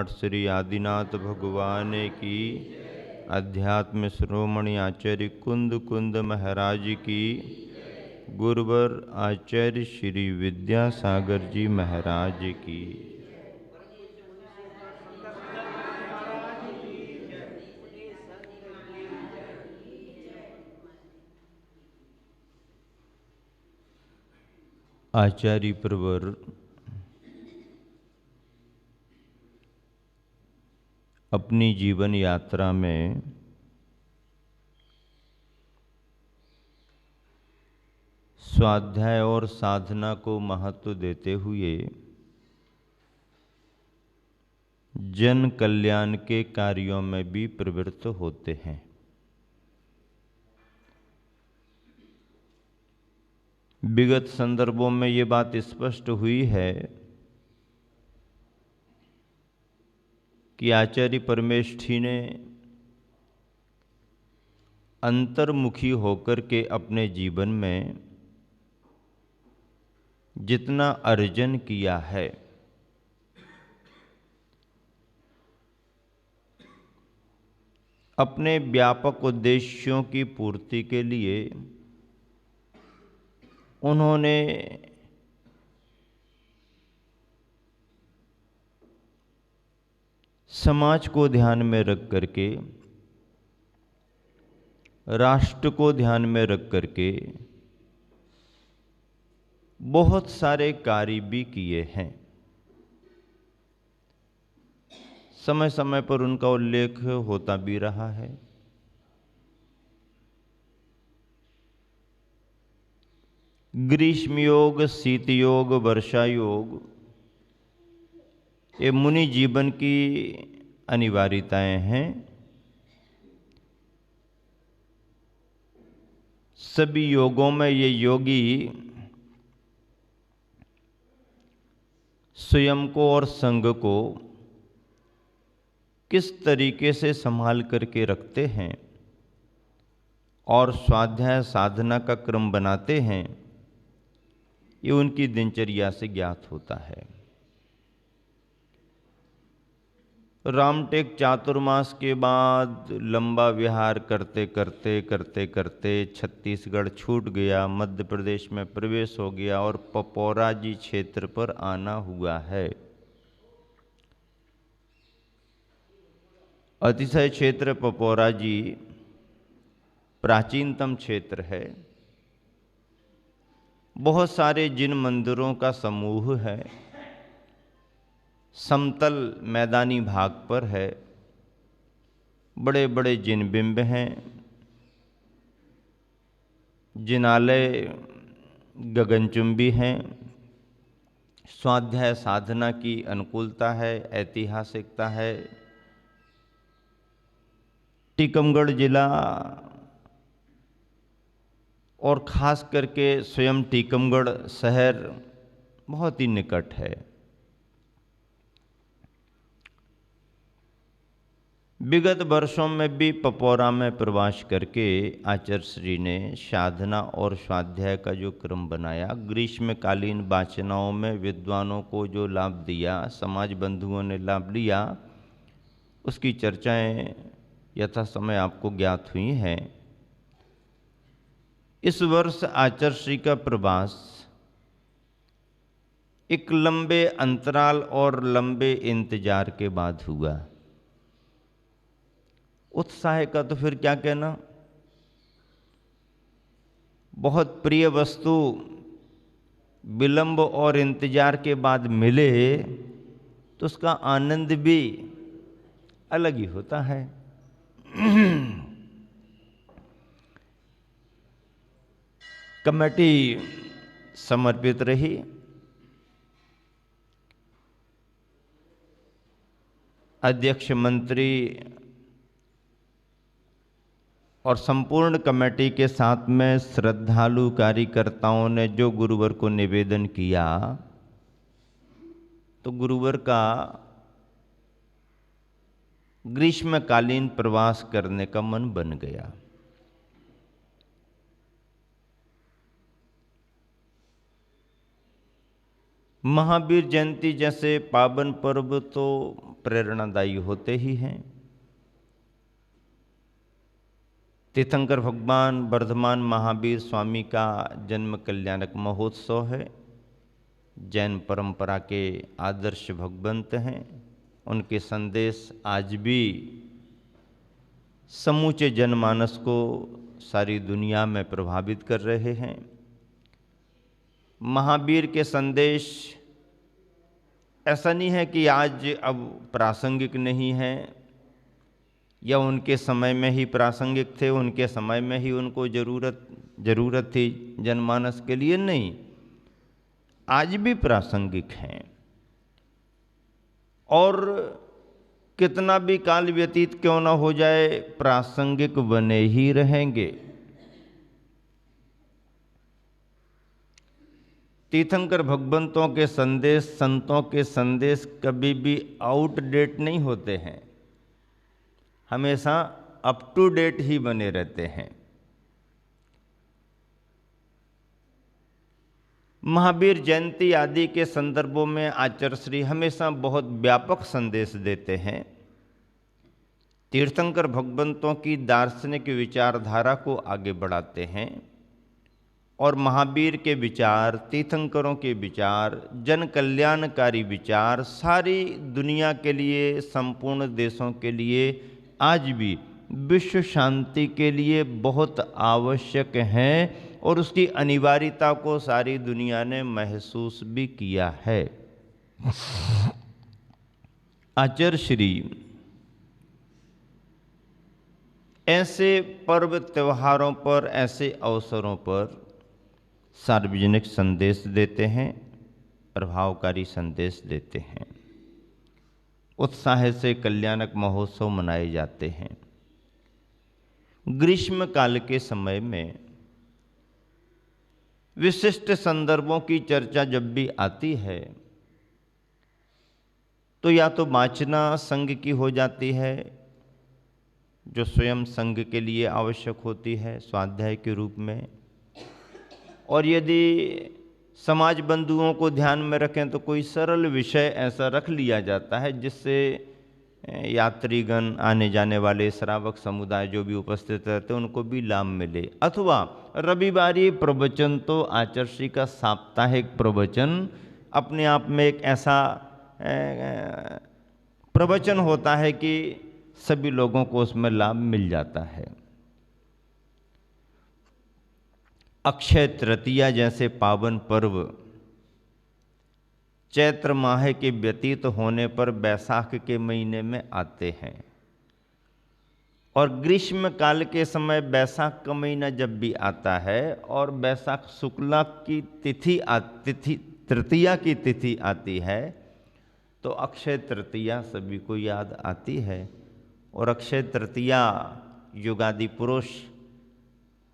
सम्राट श्री आदिनाथ भगवान की, अध्यात्म शिरोमणि आचार्य कुंद कुंद महाराज की, गुरुवर आचार्य श्री विद्यासागर जी महाराज की। आचार्य प्रवर अपनी जीवन यात्रा में स्वाध्याय और साधना को महत्व देते हुए जन कल्याण के कार्यों में भी प्रवृत्त होते हैं। विगत संदर्भों में ये बात स्पष्ट हुई है कि आचार्य परमेष्ठी ने अंतर्मुखी होकर के अपने जीवन में जितना अर्जन किया है, अपने व्यापक उद्देश्यों की पूर्ति के लिए उन्होंने समाज को ध्यान में रख करके, राष्ट्र को ध्यान में रख करके बहुत सारे कार्य भी किए हैं। समय समय पर उनका उल्लेख होता भी रहा है। ग्रीष्म योग, शीत योग, वर्षा योग, ये मुनि जीवन की अनिवार्यताएं हैं। सभी योगों में ये योगी स्वयं को और संग को किस तरीके से संभाल करके रखते हैं और स्वाध्याय साधना का क्रम बनाते हैं, ये उनकी दिनचर्या से ज्ञात होता है। रामटेक चातुर्मास के बाद लंबा विहार करते करते छत्तीसगढ़ छूट गया, मध्य प्रदेश में प्रवेश हो गया और पपौरा जी क्षेत्र पर आना हुआ है। अतिशय क्षेत्र पपौरा जी प्राचीनतम क्षेत्र है। बहुत सारे जिन मंदिरों का समूह है, समतल मैदानी भाग पर है। बड़े बड़े जिन बिंब हैं, जिनालय गगनचुंबी हैं। स्वाध्याय साधना की अनुकूलता है, ऐतिहासिकता है। टीकमगढ़ जिला और खास करके स्वयं टीकमगढ़ शहर बहुत ही निकट है। विगत वर्षों में भी पपौरा में प्रवास करके आचार्य श्री ने साधना और स्वाध्याय का जो क्रम बनाया, ग्रीष्मकालीन वाचनाओं में विद्वानों को जो लाभ दिया, समाज बंधुओं ने लाभ लिया, उसकी चर्चाएं यथा समय आपको ज्ञात हुई हैं। इस वर्ष आचार्य श्री का प्रवास एक लंबे अंतराल और लंबे इंतजार के बाद हुआ। उत्साह का तो फिर क्या कहना। बहुत प्रिय वस्तु विलंब और इंतजार के बाद मिले तो उसका आनंद भी अलग ही होता है। कमेटी समर्पित रही। अध्यक्ष, मंत्री और संपूर्ण कमेटी के साथ में श्रद्धालु कार्यकर्ताओं ने जो गुरुवर को निवेदन किया, तो गुरुवर का ग्रीष्मकालीन प्रवास करने का मन बन गया। महावीर जयंती जैसे पावन पर्व तो प्रेरणादायी होते ही हैं। तीर्थंकर भगवान वर्धमान महावीर स्वामी का जन्म कल्याणक महोत्सव है। जैन परंपरा के आदर्श भगवंत हैं। उनके संदेश आज भी समूचे जनमानस को सारी दुनिया में प्रभावित कर रहे हैं। महावीर के संदेश ऐसा नहीं है कि आज अब प्रासंगिक नहीं है या उनके समय में ही प्रासंगिक थे, उनके समय में ही उनको जरूरत थी जनमानस के लिए, नहीं, आज भी प्रासंगिक हैं और कितना भी काल व्यतीत क्यों न हो जाए प्रासंगिक बने ही रहेंगे। तीर्थंकर भगवंतों के संदेश, संतों के संदेश कभी भी आउटडेट नहीं होते हैं, हमेशा अप टू डेट ही बने रहते हैं। महावीर जयंती आदि के संदर्भों में आचार्य श्री हमेशा बहुत व्यापक संदेश देते हैं। तीर्थंकर भगवंतों की दार्शनिक विचारधारा को आगे बढ़ाते हैं और महावीर के विचार, तीर्थंकरों के विचार, जन कल्याणकारी विचार सारी दुनिया के लिए, संपूर्ण देशों के लिए, आज भी विश्व शांति के लिए बहुत आवश्यक हैं और उसकी अनिवार्यता को सारी दुनिया ने महसूस भी किया है। आचार्य श्री ऐसे पर्व त्योहारों पर, ऐसे अवसरों पर सार्वजनिक संदेश देते हैं, प्रभावकारी संदेश देते हैं। उत्साह से कल्याणक महोत्सव मनाए जाते हैं। ग्रीष्म काल के समय में विशिष्ट संदर्भों की चर्चा जब भी आती है तो या तो वाचना संघ की हो जाती है, जो स्वयं संघ के लिए आवश्यक होती है स्वाध्याय के रूप में, और यदि समाज बंधुओं को ध्यान में रखें तो कोई सरल विषय ऐसा रख लिया जाता है जिससे यात्रीगण, आने जाने वाले श्रावक समुदाय जो भी उपस्थित रहते हैं उनको भी लाभ मिले। अथवा रविवारी प्रवचन, तो आचार्य श्री का साप्ताहिक प्रवचन अपने आप में एक ऐसा प्रवचन होता है कि सभी लोगों को उसमें लाभ मिल जाता है। अक्षय तृतीया जैसे पावन पर्व चैत्र माह के व्यतीत होने पर बैसाख के महीने में आते हैं और ग्रीष्म काल के समय बैसाख का महीना जब भी आता है और बैसाख शुक्ला की तृतीया की तिथि आती है तो अक्षय तृतीया सभी को याद आती है। और अक्षय तृतीया युगादि पुरुष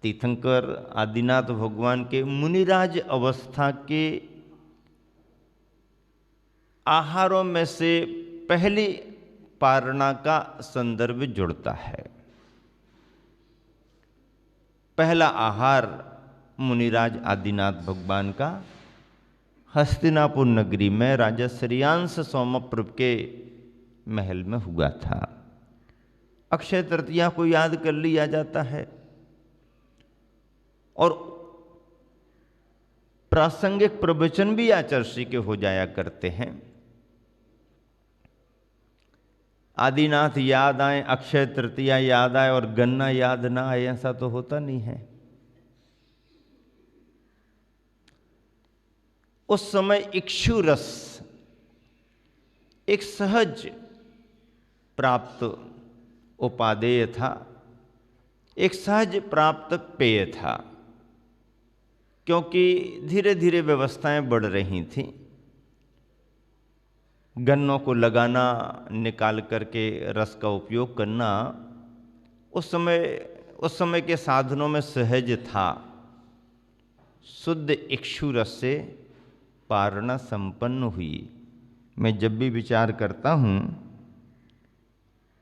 तीर्थंकर आदिनाथ भगवान के मुनिराज अवस्था के आहारों में से पहली पारणा का संदर्भ जुड़ता है। पहला आहार मुनिराज आदिनाथ भगवान का हस्तिनापुर नगरी में राजा श्रेयांश सोमप्रभ के महल में हुआ था। अक्षय तृतीया को याद कर लिया जाता है और प्रासंगिक प्रवचन भी आचार्य श्री के हो जाया करते हैं। आदिनाथ याद आए, अक्षय तृतीया याद आए और गन्ना याद ना आए, ऐसा तो होता नहीं है। उस समय इक्षु रस एक सहज प्राप्त उपादेय था, एक सहज प्राप्त पेय था, क्योंकि धीरे धीरे व्यवस्थाएं बढ़ रही थीं। गन्नों को लगाना, निकाल करके रस का उपयोग करना उस समय के साधनों में सहज था। शुद्ध इक्षु रस से पारणा संपन्न हुई। मैं जब भी विचार करता हूँ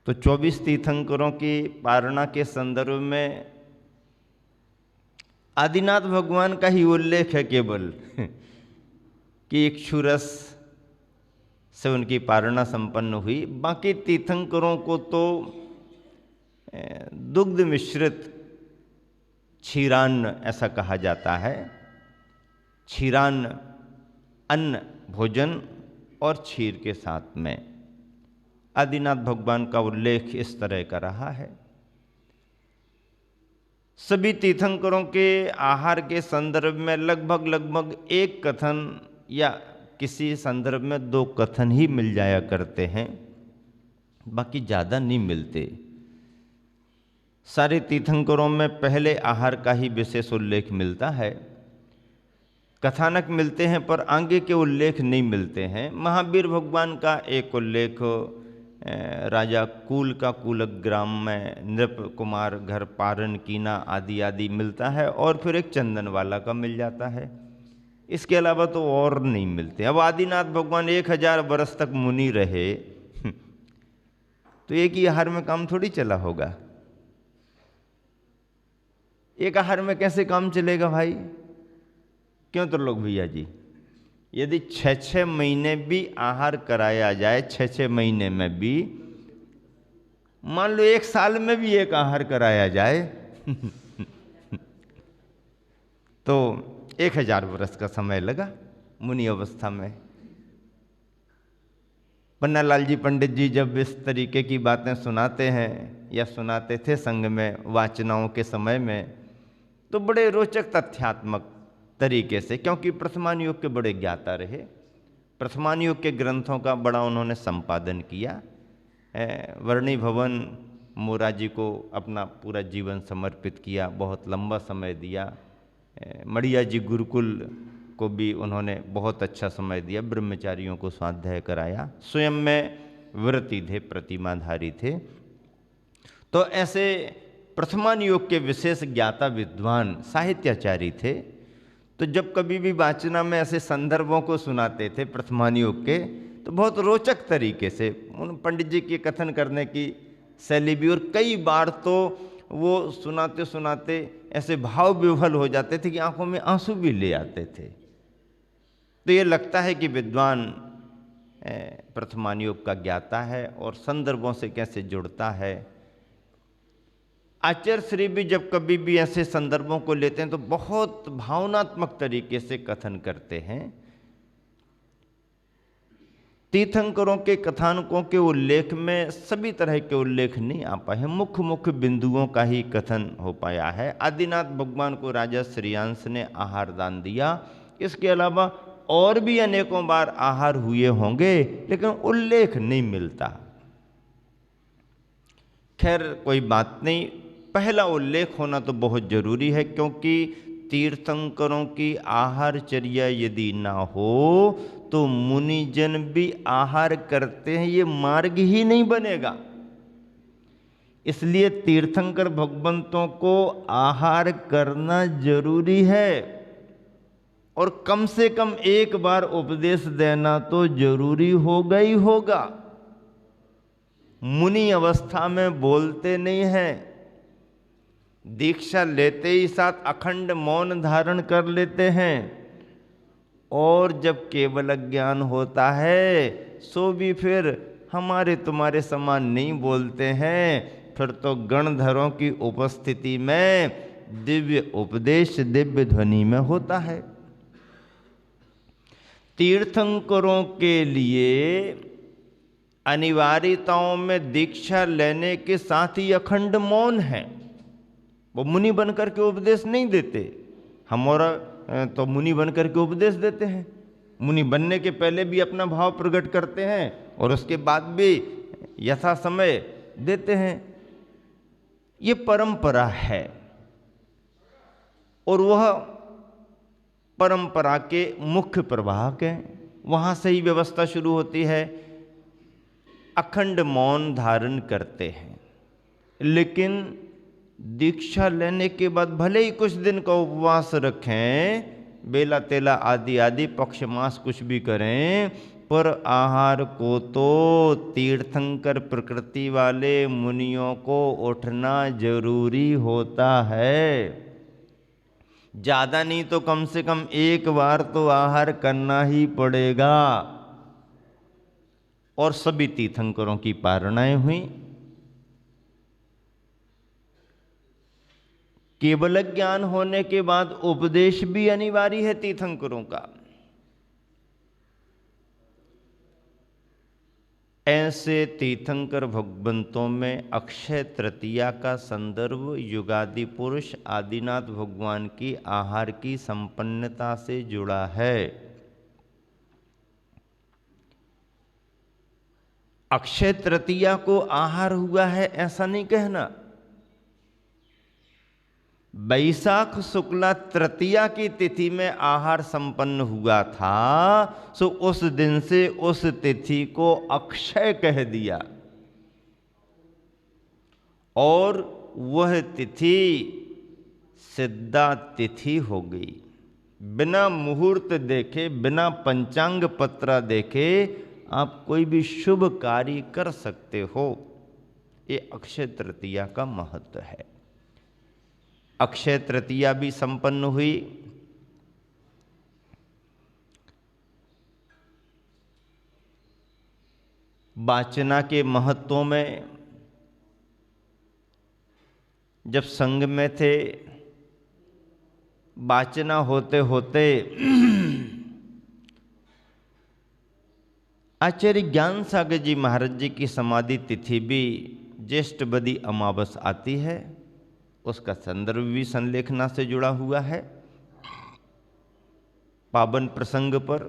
तो 24 तीर्थंकरों की पारणा के संदर्भ में आदिनाथ भगवान का ही उल्लेख है केवल कि इक्षुरस से उनकी पारणा संपन्न हुई। बाकी तीर्थंकरों को तो दुग्ध मिश्रित क्षीरान्न ऐसा कहा जाता है। क्षीरान्न अन्न भोजन और क्षीर के साथ में आदिनाथ भगवान का उल्लेख इस तरह का रहा है। सभी तीर्थंकरों के आहार के संदर्भ में लगभग एक कथन या किसी संदर्भ में 2 कथन ही मिल जाया करते हैं, बाकी ज़्यादा नहीं मिलते। सारे तीर्थंकरों में पहले आहार का ही विशेष उल्लेख मिलता है। कथानक मिलते हैं पर आगे के उल्लेख नहीं मिलते हैं। महावीर भगवान का एक उल्लेख राजा कूल का कूलक ग्राम में नृप कुमार घर पारन कीना आदि आदि मिलता है, और फिर एक चंदन वाला का मिल जाता है। इसके अलावा तो और नहीं मिलते। अब आदिनाथ भगवान 1000 वर्ष तक मुनि रहे तो एक ही आहार में काम थोड़ी चला होगा। एक आहार में कैसे काम चलेगा भाई? क्यों तो लोग भैया जी, यदि 6 महीने भी आहार कराया जाए, 6 महीने में भी, मान लो 1 साल में भी एक आहार कराया जाए तो 1000 वर्ष का समय लगा मुनि अवस्था में। पन्नालाल जी पंडित जी जब इस तरीके की बातें सुनाते हैं या सुनाते थे संघ में वाचनाओं के समय में, तो बड़े रोचक तथ्यात्मक तरीके से, क्योंकि प्रथमान युग के बड़े ज्ञाता रहे, प्रथमान युग के ग्रंथों का बड़ा उन्होंने संपादन किया। वर्णी भवन मोराजी को अपना पूरा जीवन समर्पित किया, बहुत लंबा समय दिया। मड़िया जी गुरुकुल को भी उन्होंने बहुत अच्छा समय दिया, ब्रह्मचारियों को स्वाध्याय कराया, स्वयं में व्रती थे, प्रतिमाधारी थे। तो ऐसे प्रथमान युग के विशेष ज्ञाता विद्वान साहित्याचारी थे। तो जब कभी भी वाचना में ऐसे संदर्भों को सुनाते थे प्रथमान युग के, तो बहुत रोचक तरीके से उन पंडित जी की कथन करने की शैली भी, और कई बार तो वो सुनाते सुनाते ऐसे भाव विह्वल हो जाते थे कि आंखों में आंसू भी ले आते थे। तो ये लगता है कि विद्वान प्रथमान युग का ज्ञाता है और संदर्भों से कैसे जुड़ता है। आचार्य श्री भी जब कभी भी ऐसे संदर्भों को लेते हैं तो बहुत भावनात्मक तरीके से कथन करते हैं। तीर्थंकरों के कथानकों के उल्लेख में सभी तरह के उल्लेख नहीं आ पाए हैं, मुख्य मुख्य बिंदुओं का ही कथन हो पाया है। आदिनाथ भगवान को राजा श्रेयांश ने आहार दान दिया, इसके अलावा और भी अनेकों बार आहार हुए होंगे, लेकिन उल्लेख नहीं मिलता। खैर कोई बात नहीं, पहला उल्लेख होना तो बहुत जरूरी है, क्योंकि तीर्थंकरों की आहारचर्या यदि ना हो तो मुनिजन भी आहार करते हैं, ये मार्ग ही नहीं बनेगा। इसलिए तीर्थंकर भगवंतों को आहार करना जरूरी है, और कम से कम एक बार उपदेश देना तो जरूरी होगा ही होगा। मुनि अवस्था में बोलते नहीं हैं, दीक्षा लेते ही साथ अखंड मौन धारण कर लेते हैं, और जब केवल ज्ञान होता है सो भी फिर हमारे तुम्हारे समान नहीं बोलते हैं। फिर तो गणधरों की उपस्थिति में दिव्य उपदेश दिव्य ध्वनि में होता है। तीर्थंकरों के लिए अनिवार्यताओं में दीक्षा लेने के साथ ही अखंड मौन है। वो मुनि बनकर के उपदेश नहीं देते, हमारा तो मुनि बनकर के उपदेश देते हैं। मुनि बनने के पहले भी अपना भाव प्रकट करते हैं और उसके बाद भी यथा समय देते हैं। ये परंपरा है, और वह परंपरा के मुख्य प्रवाहक हैं। वहां से ही व्यवस्था शुरू होती है। अखंड मौन धारण करते हैं, लेकिन दीक्षा लेने के बाद भले ही कुछ दिन का उपवास रखें, बेला तेला आदि आदि पक्ष मास कुछ भी करें, पर आहार को तो तीर्थंकर प्रकृति वाले मुनियों को उठना जरूरी होता है। ज्यादा नहीं तो कम से कम एक बार तो आहार करना ही पड़ेगा। और सभी तीर्थंकरों की पारणाएं हुई। केवल ज्ञान होने के बाद उपदेश भी अनिवार्य है तीर्थंकरों का। ऐसे तीर्थंकर भगवंतों में अक्षय तृतीया का संदर्भ युगादि पुरुष आदिनाथ भगवान की आहार की संपन्नता से जुड़ा है। अक्षय तृतीया को आहार हुआ है ऐसा नहीं कहना। वैशाख शुक्ला तृतीया की तिथि में आहार संपन्न हुआ था, सो उस दिन से उस तिथि को अक्षय कह दिया और वह तिथि सिद्धा तिथि हो गई। बिना मुहूर्त देखे, बिना पंचांग पत्र देखे आप कोई भी शुभ कार्य कर सकते हो। ये अक्षय तृतीया का महत्व है। अक्षय तृतीया भी संपन्न हुई। वाचना के महत्वों में जब संघ में थे, वाचना होते होते आचार्य ज्ञान सागर जी महाराज जी की समाधि तिथि भी ज्येष्ठ बदी अमावस आती है। उसका संदर्भ भी संलेखना से जुड़ा हुआ है। पावन प्रसंग पर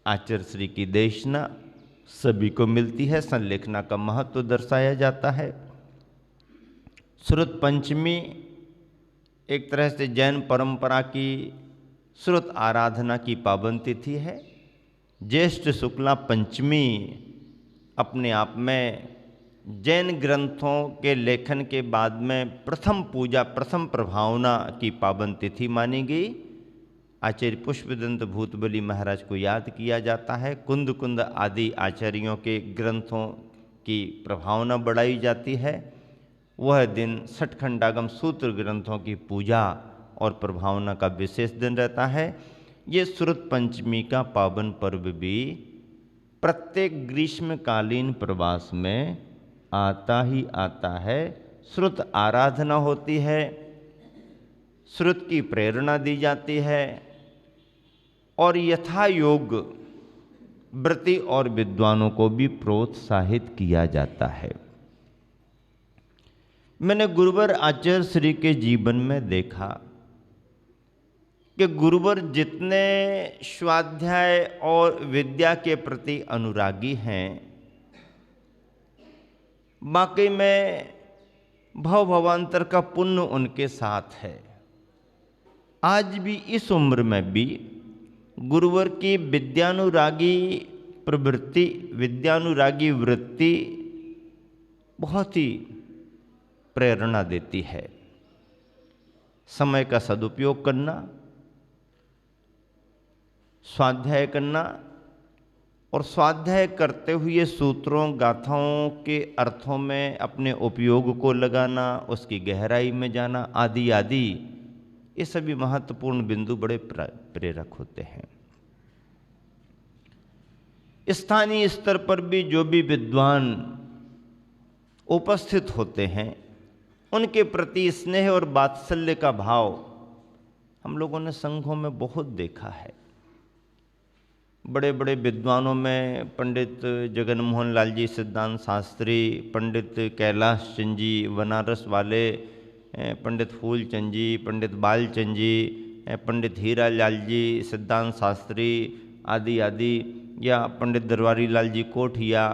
आचार्य श्री की देशना सभी को मिलती है। संलेखना का महत्व दर्शाया जाता है। श्रुत पंचमी एक तरह से जैन परंपरा की श्रुत आराधना की पावन तिथि है। ज्येष्ठ शुक्ला पंचमी अपने आप में जैन ग्रंथों के लेखन के बाद में प्रथम पूजा, प्रथम प्रभावना की पावन तिथि मानी गई। आचार्य पुष्पदंत भूतबली महाराज को याद किया जाता है। कुंद कुंद आदि आचार्यों के ग्रंथों की प्रभावना बढ़ाई जाती है। वह दिन सठखंडागम सूत्र ग्रंथों की पूजा और प्रभावना का विशेष दिन रहता है। ये श्रुत पंचमी का पावन पर्व भी प्रत्येक ग्रीष्मकालीन प्रवास में आता ही आता है। श्रुत आराधना होती है, श्रुत की प्रेरणा दी जाती है और यथा योग व्रती और विद्वानों को भी प्रोत्साहित किया जाता है। मैंने गुरुवर आचार्य श्री के जीवन में देखा कि गुरुवर जितने स्वाध्याय और विद्या के प्रति अनुरागी हैं, वाकई में भव भवांतर का पुण्य उनके साथ है। आज भी इस उम्र में भी गुरुवर की विद्यानुरागी प्रवृत्ति, विद्यानुरागी वृत्ति बहुत ही प्रेरणा देती है। समय का सदुपयोग करना, स्वाध्याय करना और स्वाध्याय करते हुए सूत्रों गाथाओं के अर्थों में अपने उपयोग को लगाना, उसकी गहराई में जाना आदि आदि, ये सभी महत्वपूर्ण बिंदु बड़े प्रेरक होते हैं। स्थानीय स्तर पर भी जो भी विद्वान उपस्थित होते हैं, उनके प्रति स्नेह और वात्सल्य का भाव हम लोगों ने संघों में बहुत देखा है। बड़े बड़े विद्वानों में पंडित जगन मोहन लाल जी सिद्धांत शास्त्री, पंडित कैलाश चंद जी बनारस वाले, पंडित फूलचंद जी, पंडित बालचंद जी, पंडित हीरा लाल जी सिद्धांत शास्त्री आदि आदि, या पंडित दरबारी लाल जी कोठिया,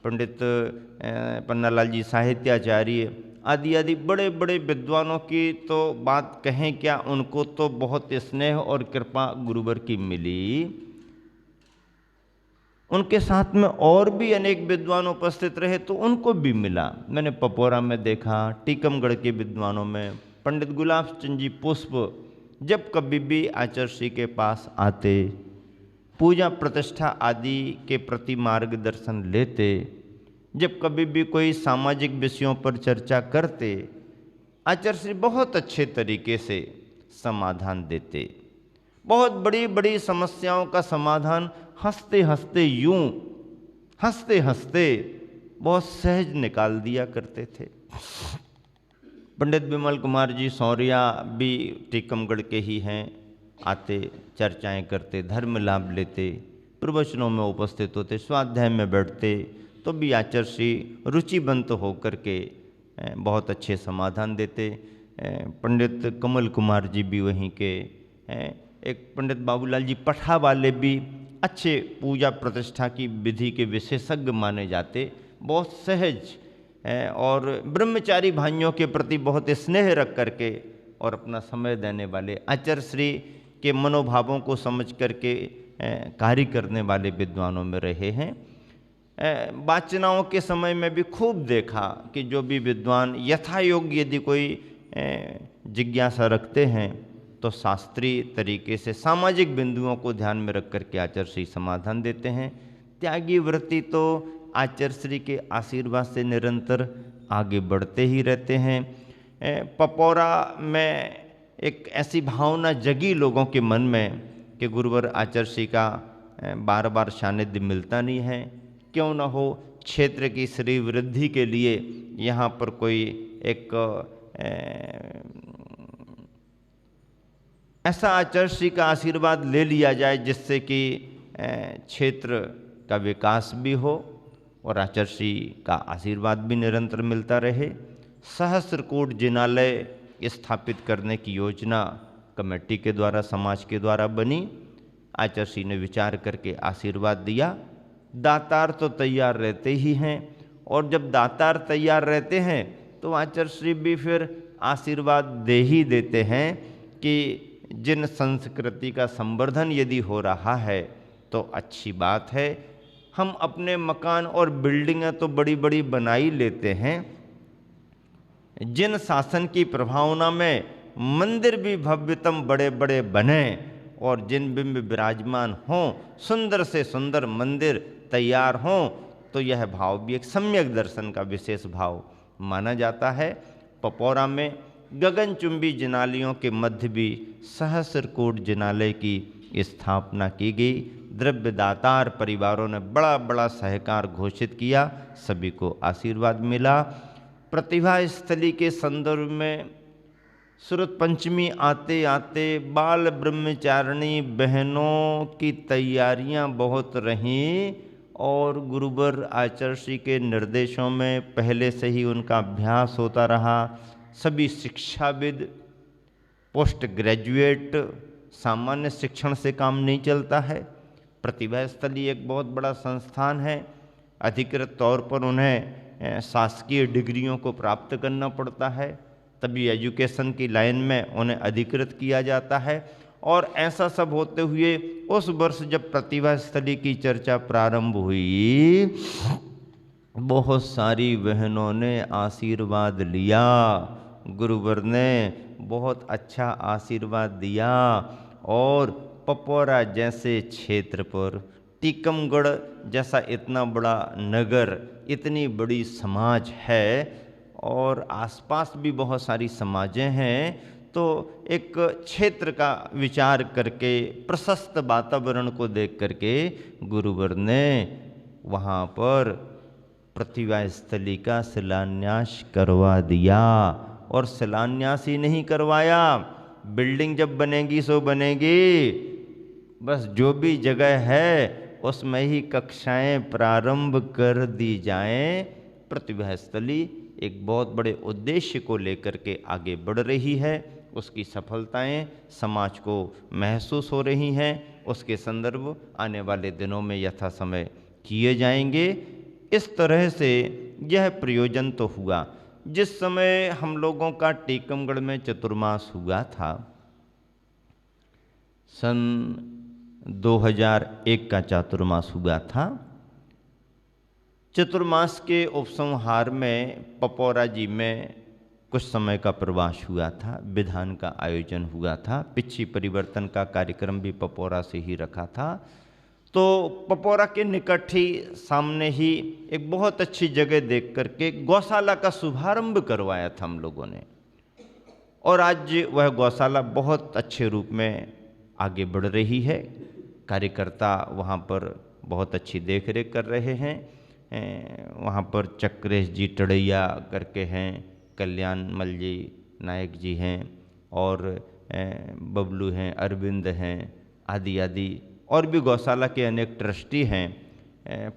पंडित पन्नालाल जी साहित्याचार्य आदि आदि, बड़े बड़े विद्वानों की तो बात कहें क्या, उनको तो बहुत स्नेह और कृपा गुरुवर की मिली। उनके साथ में और भी अनेक विद्वान उपस्थित रहे तो उनको भी मिला। मैंने पपोरा में देखा, टीकमगढ़ के विद्वानों में पंडित गुलाब चंद जी पुष्प जब कभी भी आचार्य श्री के पास आते, पूजा प्रतिष्ठा आदि के प्रति मार्गदर्शन लेते, जब कभी भी कोई सामाजिक विषयों पर चर्चा करते, आचार्य श्री बहुत अच्छे तरीके से समाधान देते। बहुत बड़ी बड़ी समस्याओं का समाधान हंसते हंसते यूं हंसते हंसते बहुत सहज निकाल दिया करते थे। पंडित विमल कुमार जी सौरिया भी टीकमगढ़ के ही हैं। आते, चर्चाएं करते, धर्म लाभ लेते, प्रवचनों में उपस्थित होते, स्वाध्याय में बैठते, तो भी आचार्य श्री रुचिबंत होकर के बहुत अच्छे समाधान देते। पंडित कमल कुमार जी भी वहीं के, एक पंडित बाबूलाल जी पठा वाले भी अच्छे पूजा प्रतिष्ठा की विधि के विशेषज्ञ माने जाते, बहुत सहज और ब्रह्मचारी भाइयों के प्रति बहुत स्नेह रख करके और अपना समय देने वाले, आचार्य श्री के मनोभावों को समझ करके कार्य करने वाले विद्वानों में रहे हैं। वाचनाओं के समय में भी खूब देखा कि जो भी विद्वान यथायोग्य यदि कोई जिज्ञासा रखते हैं तो शास्त्रीय तरीके से सामाजिक बिंदुओं को ध्यान में रख करके आचार्य श्री समाधान देते हैं। त्यागी वृत्ति तो आचार्य श्री के आशीर्वाद से निरंतर आगे बढ़ते ही रहते हैं। पपौरा में एक ऐसी भावना जगी लोगों के मन में कि गुरुवर आचार्य श्री का बार बार सानिध्य मिलता नहीं है, क्यों न हो क्षेत्र की श्री वृद्धि के लिए यहाँ पर कोई एक ऐसा आचार्य श्री का आशीर्वाद ले लिया जाए जिससे कि क्षेत्र का विकास भी हो और आचार्य श्री का आशीर्वाद भी निरंतर मिलता रहे। सहस्रकूट जिनालय स्थापित करने की योजना कमेटी के द्वारा, समाज के द्वारा बनी। आचार्य श्री ने विचार करके आशीर्वाद दिया। दातार तो तैयार रहते ही हैं, और जब दातार तैयार रहते हैं तो आचार्य श्री भी फिर आशीर्वाद दे ही देते हैं कि जिन संस्कृति का संवर्धन यदि हो रहा है तो अच्छी बात है। हम अपने मकान और बिल्डिंगें तो बड़ी बड़ी बना ही लेते हैं, जिन शासन की प्रभावना में मंदिर भी भव्यतम बड़े बड़े बने और जिन बिंब विराजमान हों, सुंदर से सुंदर मंदिर तैयार हों, तो यह भाव भी एक सम्यक दर्शन का विशेष भाव माना जाता है। पपौरा में गगनचुंबी जिनालयों के मध्य भी सहस्रकूट जिनालय की स्थापना की गई। द्रव्यदातार परिवारों ने बड़ा बड़ा सहकार घोषित किया, सभी को आशीर्वाद मिला। प्रतिभा स्थली के संदर्भ में सुरत पंचमी आते आते बाल ब्रह्मचारिणी बहनों की तैयारियां बहुत रहीं और गुरुवर आचार्य श्री के निर्देशों में पहले से ही उनका अभ्यास होता रहा। सभी शिक्षाविद, पोस्ट ग्रेजुएट, सामान्य शिक्षण से काम नहीं चलता है। प्रतिभा स्थली एक बहुत बड़ा संस्थान है, अधिकृत तौर पर उन्हें शासकीय डिग्रियों को प्राप्त करना पड़ता है, तभी एजुकेशन की लाइन में उन्हें अधिकृत किया जाता है। और ऐसा सब होते हुए उस वर्ष जब प्रतिभा स्थली की चर्चा प्रारंभ हुई, बहुत सारी बहनों ने आशीर्वाद लिया, गुरुवर ने बहुत अच्छा आशीर्वाद दिया। और पपौरा जैसे क्षेत्र पर, टीकमगढ़ जैसा इतना बड़ा नगर, इतनी बड़ी समाज है और आसपास भी बहुत सारी समाजें हैं, तो एक क्षेत्र का विचार करके, प्रशस्त वातावरण को देख करके गुरुवर ने वहाँ पर प्रतिभा स्थली का शिलान्यास करवा दिया। और शिलान्यास ही नहीं करवाया, बिल्डिंग जब बनेगी सो बनेगी, बस जो भी जगह है उसमें ही कक्षाएं प्रारंभ कर दी जाएं। प्रतिभा स्थली एक बहुत बड़े उद्देश्य को लेकर के आगे बढ़ रही है, उसकी सफलताएं समाज को महसूस हो रही हैं, उसके संदर्भ आने वाले दिनों में यथा समय किए जाएंगे। इस तरह से यह प्रयोजन तो हुआ। जिस समय हम लोगों का टीकमगढ़ में चतुर्मास हुआ था, सन 2001 का चातुर्मास हुआ था। चतुर्मास के उपसंहार में पपौरा जी में कुछ समय का प्रवास हुआ था, विधान का आयोजन हुआ था, पिछी परिवर्तन का कार्यक्रम भी पपौरा से ही रखा था। तो पपौरा के निकट ही सामने ही एक बहुत अच्छी जगह देख करके गौशाला का शुभारंभ करवाया था हम लोगों ने, और आज वह गौशाला बहुत अच्छे रूप में आगे बढ़ रही है। कार्यकर्ता वहाँ पर बहुत अच्छी देख रेख कर रहे हैं। वहाँ पर चक्रेश जी टड़ैया करके हैं, कल्याणमल जी नायक जी हैं, और बबलू हैं, अरविंद हैं, आदि आदि, और भी गौशाला के अनेक ट्रस्टी हैं,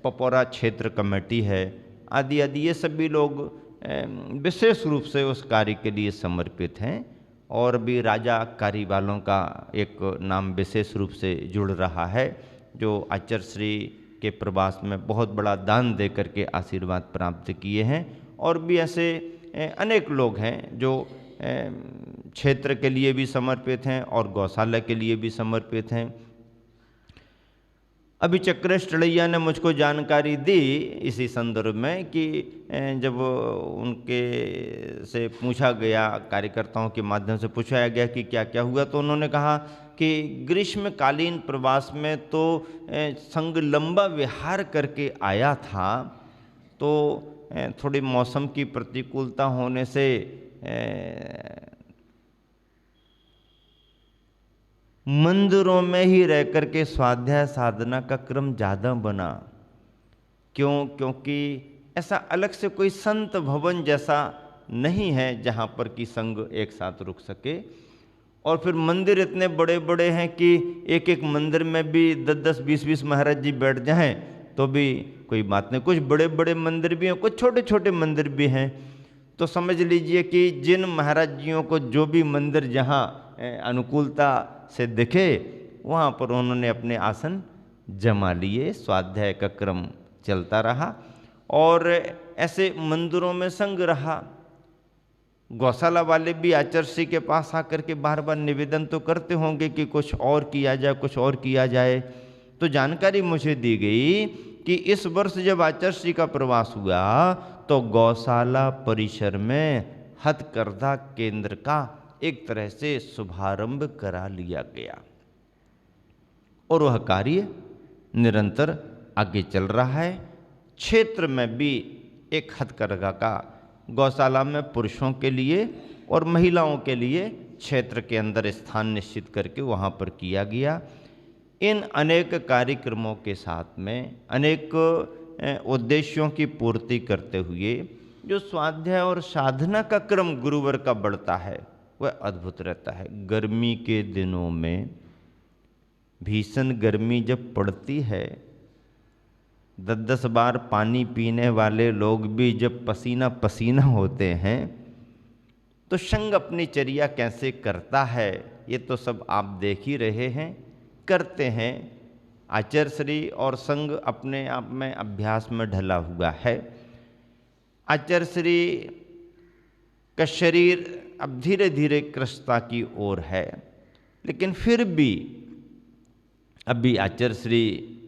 पपौरा क्षेत्र कमेटी है, आदि आदि। ये सभी लोग विशेष रूप से उस कार्य के लिए समर्पित हैं। और भी राजा कारी वालों का एक नाम विशेष रूप से जुड़ रहा है, जो आचार्य श्री के प्रवास में बहुत बड़ा दान दे करके आशीर्वाद प्राप्त किए हैं। और भी ऐसे अनेक लोग हैं जो क्षेत्र के लिए भी समर्पित हैं और गौशाला के लिए भी समर्पित हैं। अभी चक्रेश टड़ैया ने मुझको जानकारी दी इसी संदर्भ में कि जब उनके से पूछा गया, कार्यकर्ताओं के माध्यम से पूछाया गया कि क्या क्या हुआ, तो उन्होंने कहा कि ग्रीष्मकालीन प्रवास में तो संघ लंबा विहार करके आया था, तो थोड़ी मौसम की प्रतिकूलता होने से मंदिरों में ही रह कर के स्वाध्याय साधना का क्रम ज़्यादा बना। क्योंकि ऐसा अलग से कोई संत भवन जैसा नहीं है जहाँ पर कि संघ एक साथ रुक सके। और फिर मंदिर इतने बड़े बड़े हैं कि एक एक मंदिर में भी 10-10, 20-20 महाराज जी बैठ जाएं तो भी कोई बात नहीं। कुछ बड़े बड़े मंदिर भी हैं, कुछ छोटे छोटे मंदिर भी हैं। तो समझ लीजिए कि जिन महाराज जियों को जो भी मंदिर जहाँ अनुकूलता से दिखे वहाँ पर उन्होंने अपने आसन जमा लिए, स्वाध्याय का क्रम चलता रहा और ऐसे मंदिरों में संग रहा। गौशाला वाले भी आचार्य श्री के पास आकर के बार बार निवेदन तो करते होंगे कि कुछ और किया जाए, कुछ और किया जाए। तो जानकारी मुझे दी गई कि इस वर्ष जब आचार्य श्री का प्रवास हुआ तो गौशाला परिसर में हथकरघा केंद्र का एक तरह से शुभारंभ करा लिया गया और वह कार्य निरंतर आगे चल रहा है। क्षेत्र में भी एक हथकरघा का गौशाला में पुरुषों के लिए और महिलाओं के लिए क्षेत्र के अंदर स्थान निश्चित करके वहाँ पर किया गया। इन अनेक कार्यक्रमों के साथ में अनेक उद्देश्यों की पूर्ति करते हुए जो स्वाध्याय और साधना का क्रम गुरुवर का बढ़ता है वह अद्भुत रहता है। गर्मी के दिनों में भीषण गर्मी जब पड़ती है, 10-10 बार पानी पीने वाले लोग भी जब पसीना पसीना होते हैं, तो संघ अपनी चर्या कैसे करता है ये तो सब आप देख ही रहे हैं, करते हैं। आचार्य श्री और संघ अपने आप में अभ्यास में ढला हुआ है। आचार्य श्री का शरीर अब धीरे धीरे कृशता की ओर है, लेकिन फिर भी अभी आचार्य श्री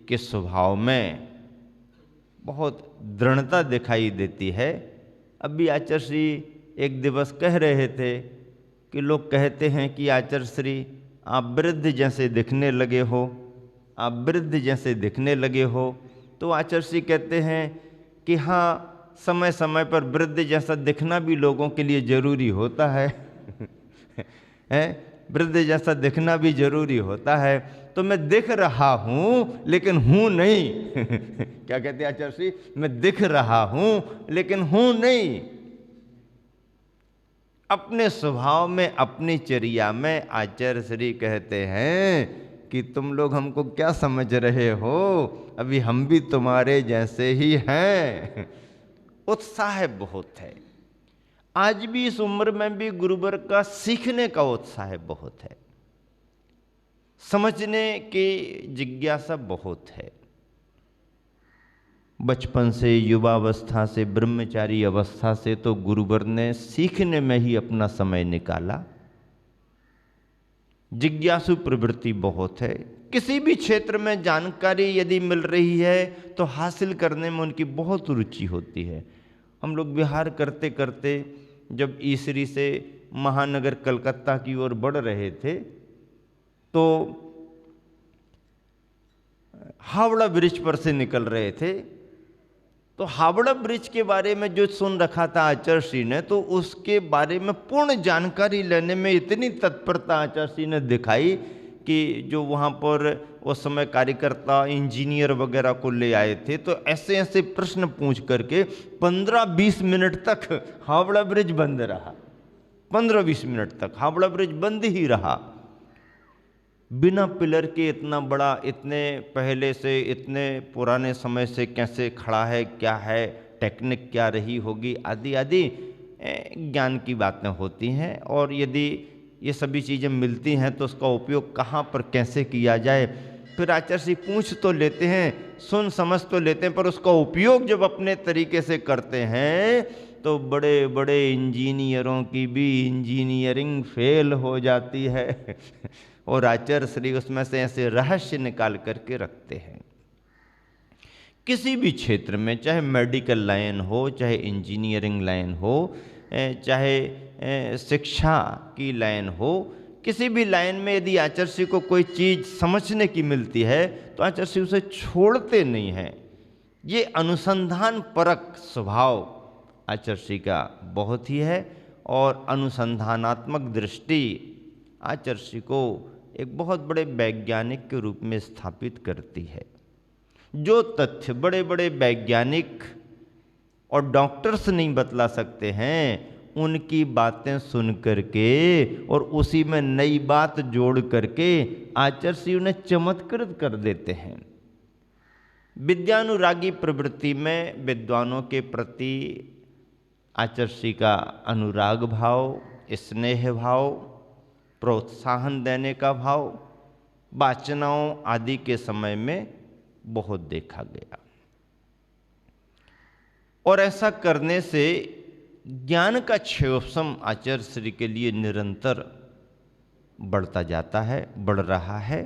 के स्वभाव में बहुत दृढ़ता दिखाई देती है। अभी आचार्य श्री एक दिवस कह रहे थे कि लोग कहते हैं कि आचार्य श्री आप वृद्ध जैसे दिखने लगे हो, आप वृद्ध जैसे दिखने लगे हो। तो आचार्य श्री कहते हैं कि हाँ, समय समय पर वृद्ध जैसा दिखना भी लोगों के लिए जरूरी होता है वृद्ध जैसा दिखना भी जरूरी होता है। तो मैं दिख रहा हूँ लेकिन हूँ नहीं क्या कहते हैं आचार्य श्री, मैं दिख रहा हूँ लेकिन हूँ नहीं। अपने स्वभाव में, अपनी चर्या में आचार्य श्री कहते हैं कि तुम लोग हमको क्या समझ रहे हो, अभी हम भी तुम्हारे जैसे ही हैं। उत्साह बहुत है। आज भी इस उम्र में भी गुरुवर का सीखने का उत्साह बहुत है, समझने की जिज्ञासा बहुत है। बचपन से, युवावस्था से, ब्रह्मचारी अवस्था से तो गुरुवर ने सीखने में ही अपना समय निकाला। जिज्ञासु प्रवृत्ति बहुत है। किसी भी क्षेत्र में जानकारी यदि मिल रही है तो हासिल करने में उनकी बहुत रुचि होती है। हम लोग विहार करते करते जब ईसरी से महानगर कलकत्ता की ओर बढ़ रहे थे तो हावड़ा ब्रिज पर से निकल रहे थे, तो हावड़ा ब्रिज के बारे में जो सुन रखा था आचार्य श्री ने, तो उसके बारे में पूर्ण जानकारी लेने में इतनी तत्परता आचार्य श्री ने दिखाई कि जो वहाँ पर उस समय कार्यकर्ता इंजीनियर वगैरह को ले आए थे, तो ऐसे ऐसे प्रश्न पूछ करके 15-20 मिनट तक हावड़ा ब्रिज बंद रहा। 15-20 मिनट तक हावड़ा ब्रिज बंद ही रहा। बिना पिलर के इतना बड़ा, इतने पहले से, इतने पुराने समय से कैसे खड़ा है, क्या है, टेक्निक क्या रही होगी, आदि आदि ज्ञान की बातें होती हैं। और यदि ये सभी चीज़ें मिलती हैं तो उसका उपयोग कहाँ पर कैसे किया जाए, फिर आचार्य जी पूछ तो लेते हैं, सुन समझ तो लेते हैं, पर उसका उपयोग जब अपने तरीके से करते हैं तो बड़े बड़े इंजीनियरों की भी इंजीनियरिंग फेल हो जाती है। और आचार्य श्री उसमें से ऐसे रहस्य निकाल करके रखते हैं। किसी भी क्षेत्र में, चाहे मेडिकल लाइन हो, चाहे इंजीनियरिंग लाइन हो, चाहे शिक्षा की लाइन हो, किसी भी लाइन में यदि आचार्य श्री को कोई चीज़ समझने की मिलती है तो आचार्य श्री उसे छोड़ते नहीं हैं। ये अनुसंधान परक स्वभाव आचार्य श्री का बहुत ही है, और अनुसंधानात्मक दृष्टि आचार्य श्री को एक बहुत बड़े वैज्ञानिक के रूप में स्थापित करती है। जो तथ्य बड़े बड़े वैज्ञानिक और डॉक्टर्स नहीं बतला सकते हैं, उनकी बातें सुन करके और उसी में नई बात जोड़ करके आचार्य श्री उन्हें चमत्कृत कर देते हैं। विद्यानुरागी प्रवृत्ति में विद्वानों के प्रति आचार्य श्री का अनुराग भाव, स्नेह भाव, प्रोत्साहन देने का भाव वाचनाओं आदि के समय में बहुत देखा गया। और ऐसा करने से ज्ञान का क्षेत्रफल आचार्य श्री के लिए निरंतर बढ़ता जाता है, बढ़ रहा है।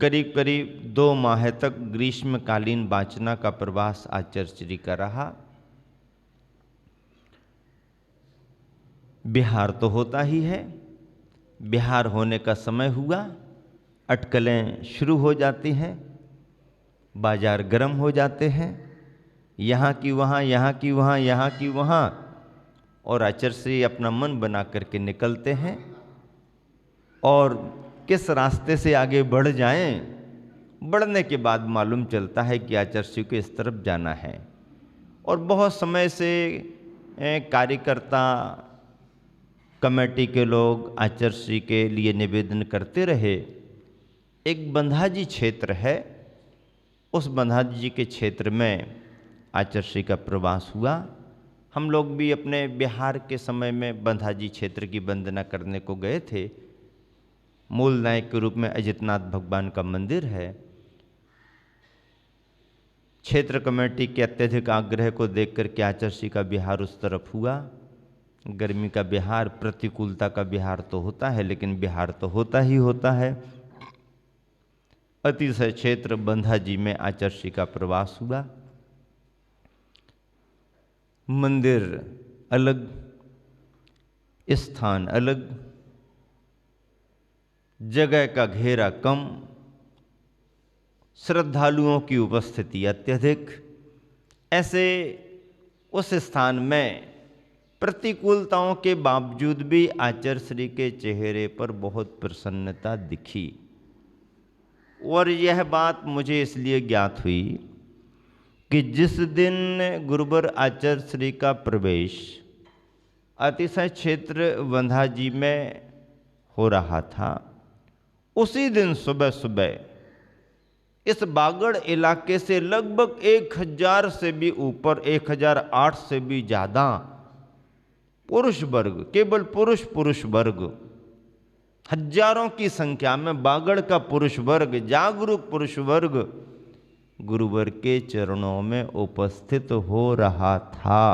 करीब करीब 2 माह तक ग्रीष्मकालीन वाचना का प्रवास आचार्य श्री का रहा। बिहार तो होता ही है, बिहार होने का समय हुआ, अटकलें शुरू हो जाती हैं, बाजार गर्म हो जाते हैं, यहाँ की वहाँ, यहाँ की वहाँ, यहाँ की वहाँ, और आचार्य श्री अपना मन बना करके निकलते हैं। और किस रास्ते से आगे बढ़ जाएं, बढ़ने के बाद मालूम चलता है कि आचार्य श्री को इस तरफ जाना है। और बहुत समय से कार्यकर्ता, कमेटी के लोग आचार्य श्री के लिए निवेदन करते रहे। एक बंधाजी क्षेत्र है, उस बंधाजी जी के क्षेत्र में आचार्य श्री का प्रवास हुआ। हम लोग भी अपने बिहार के समय में बंधाजी क्षेत्र की वंदना करने को गए थे। मूल नायक के रूप में अजितनाथ भगवान का मंदिर है। क्षेत्र कमेटी के अत्यधिक आग्रह को देख करके आचार्य श्री का बिहार उस तरफ हुआ। गर्मी का बिहार, प्रतिकूलता का बिहार तो होता है, लेकिन बिहार तो होता ही होता है। अतिशय क्षेत्र बंधाजी में आचार्य श्री का प्रवास हुआ। मंदिर अलग, स्थान अलग, जगह का घेरा कम, श्रद्धालुओं की उपस्थिति अत्यधिक। ऐसे उस स्थान में प्रतिकूलताओं के बावजूद भी आचार्य श्री के चेहरे पर बहुत प्रसन्नता दिखी। और यह बात मुझे इसलिए ज्ञात हुई कि जिस दिन गुरुवर आचार्य श्री का प्रवेश अतिशय क्षेत्र बंधाजी में हो रहा था, उसी दिन सुबह सुबह इस बागड़ इलाके से लगभग 1000 से भी ऊपर, 1008 से भी ज़्यादा पुरुष वर्ग, केवल पुरुष वर्ग, हजारों की संख्या में बागड़ का पुरुष वर्ग, जागरूक पुरुष वर्ग गुरुवर के चरणों में उपस्थित हो रहा था।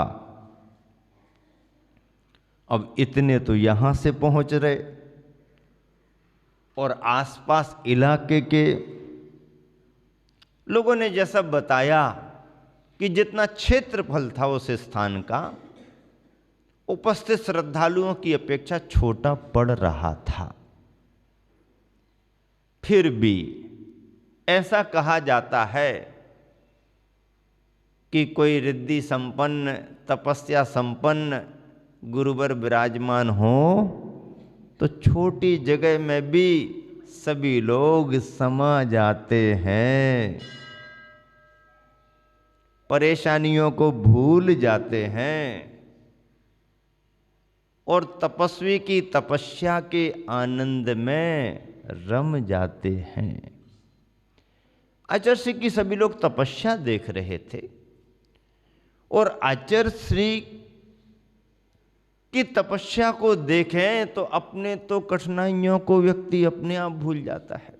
अब इतने तो यहां से पहुंच रहे, और आसपास इलाके के लोगों ने जैसा बताया कि जितना क्षेत्रफल था उस स्थान का, उपस्थित श्रद्धालुओं की अपेक्षा छोटा पड़ रहा था। फिर भी ऐसा कहा जाता है कि कोई रिद्धि संपन्न, तपस्या संपन्न गुरुवर विराजमान हो तो छोटी जगह में भी सभी लोग समा जाते हैं, परेशानियों को भूल जाते हैं और तपस्वी की तपस्या के आनंद में रम जाते हैं। आचार्य श्री की सभी लोग तपस्या देख रहे थे और आचार्य श्री की तपस्या को देखें तो अपने तो कठिनाइयों को व्यक्ति अपने आप भूल जाता है।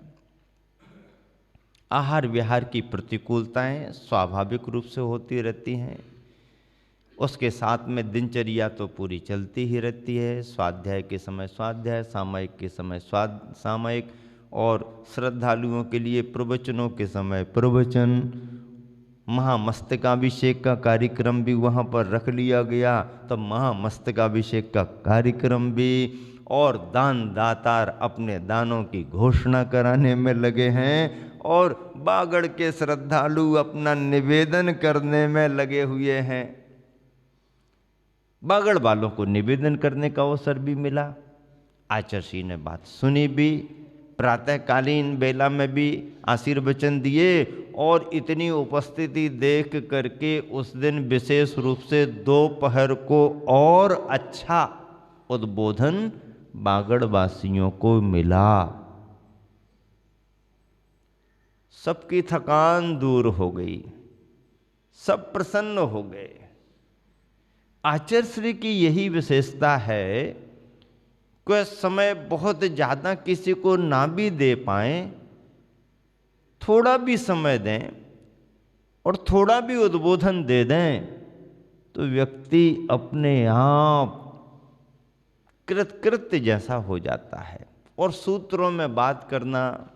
आहार विहार की प्रतिकूलताएं स्वाभाविक रूप से होती रहती हैं, उसके साथ में दिनचर्या तो पूरी चलती ही रहती है। स्वाध्याय के समय स्वाध्याय, सामयिक के समय सामयिक, और श्रद्धालुओं के लिए प्रवचनों के समय प्रवचन। महामस्तकाभिषेक का कार्यक्रम भी वहाँ पर रख लिया गया, तो महामस्तकाभिषेक का कार्यक्रम भी, और दान दातार अपने दानों की घोषणा कराने में लगे हैं और बागड़ के श्रद्धालु अपना निवेदन करने में लगे हुए हैं। बागड़ वालों को निवेदन करने का अवसर भी मिला। आचार्य श्री ने बात सुनी भी, प्रातःकालीन बेला में भी आशीर्वचन दिए और इतनी उपस्थिति देख करके उस दिन विशेष रूप से दोपहर को और अच्छा उद्बोधन बागड़ वासियों को मिला। सबकी थकान दूर हो गई, सब प्रसन्न हो गए। आचार्य श्री की यही विशेषता है कि समय बहुत ज़्यादा किसी को ना भी दे पाए, थोड़ा भी समय दें और थोड़ा भी उद्बोधन दे दें तो व्यक्ति अपने आप कृतकृत्य जैसा हो जाता है। और सूत्रों में बात करना,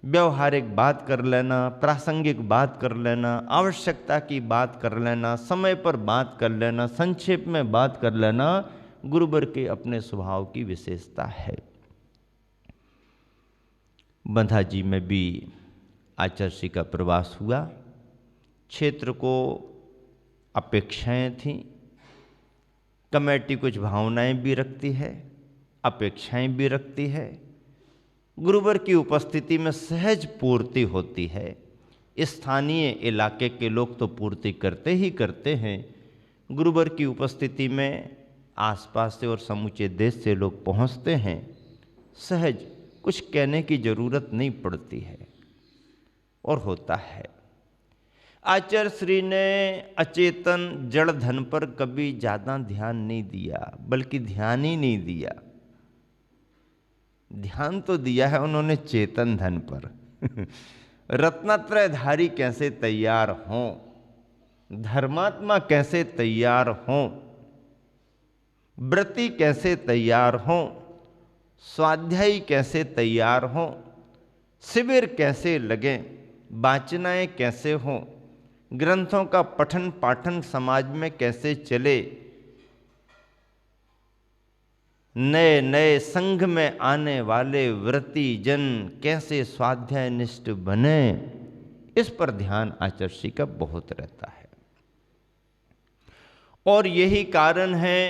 व्यवहारिक बात कर लेना, प्रासंगिक बात कर लेना, आवश्यकता की बात कर लेना, समय पर बात कर लेना, संक्षेप में बात कर लेना, गुरुवर के अपने स्वभाव की विशेषता है। बंधा जी में भी आचार्य श्री का प्रवास हुआ। क्षेत्र को अपेक्षाएं थीं, कमेटी कुछ भावनाएं भी रखती है, अपेक्षाएं भी रखती है। गुरुवर की उपस्थिति में सहज पूर्ति होती है। स्थानीय इलाके के लोग तो पूर्ति करते ही करते हैं, गुरुवर की उपस्थिति में आसपास से और समूचे देश से लोग पहुंचते हैं। सहज, कुछ कहने की जरूरत नहीं पड़ती है और होता है। आचार्य श्री ने अचेतन जड़ धन पर कभी ज़्यादा ध्यान नहीं दिया, बल्कि ध्यान ही नहीं दिया। ध्यान तो दिया है उन्होंने चेतन धन पर। रत्नत्रयधारी कैसे तैयार हों, धर्मात्मा कैसे तैयार हों, व्रती कैसे तैयार हों, स्वाध्यायी कैसे तैयार हों, शिविर कैसे लगें, वाचनाएं कैसे हों, ग्रंथों का पठन पाठन समाज में कैसे चले, नए नए संघ में आने वाले व्रती जन कैसे स्वाध्याय निष्ठ बने, इस पर ध्यान आचार्य श्री का बहुत रहता है। और यही कारण है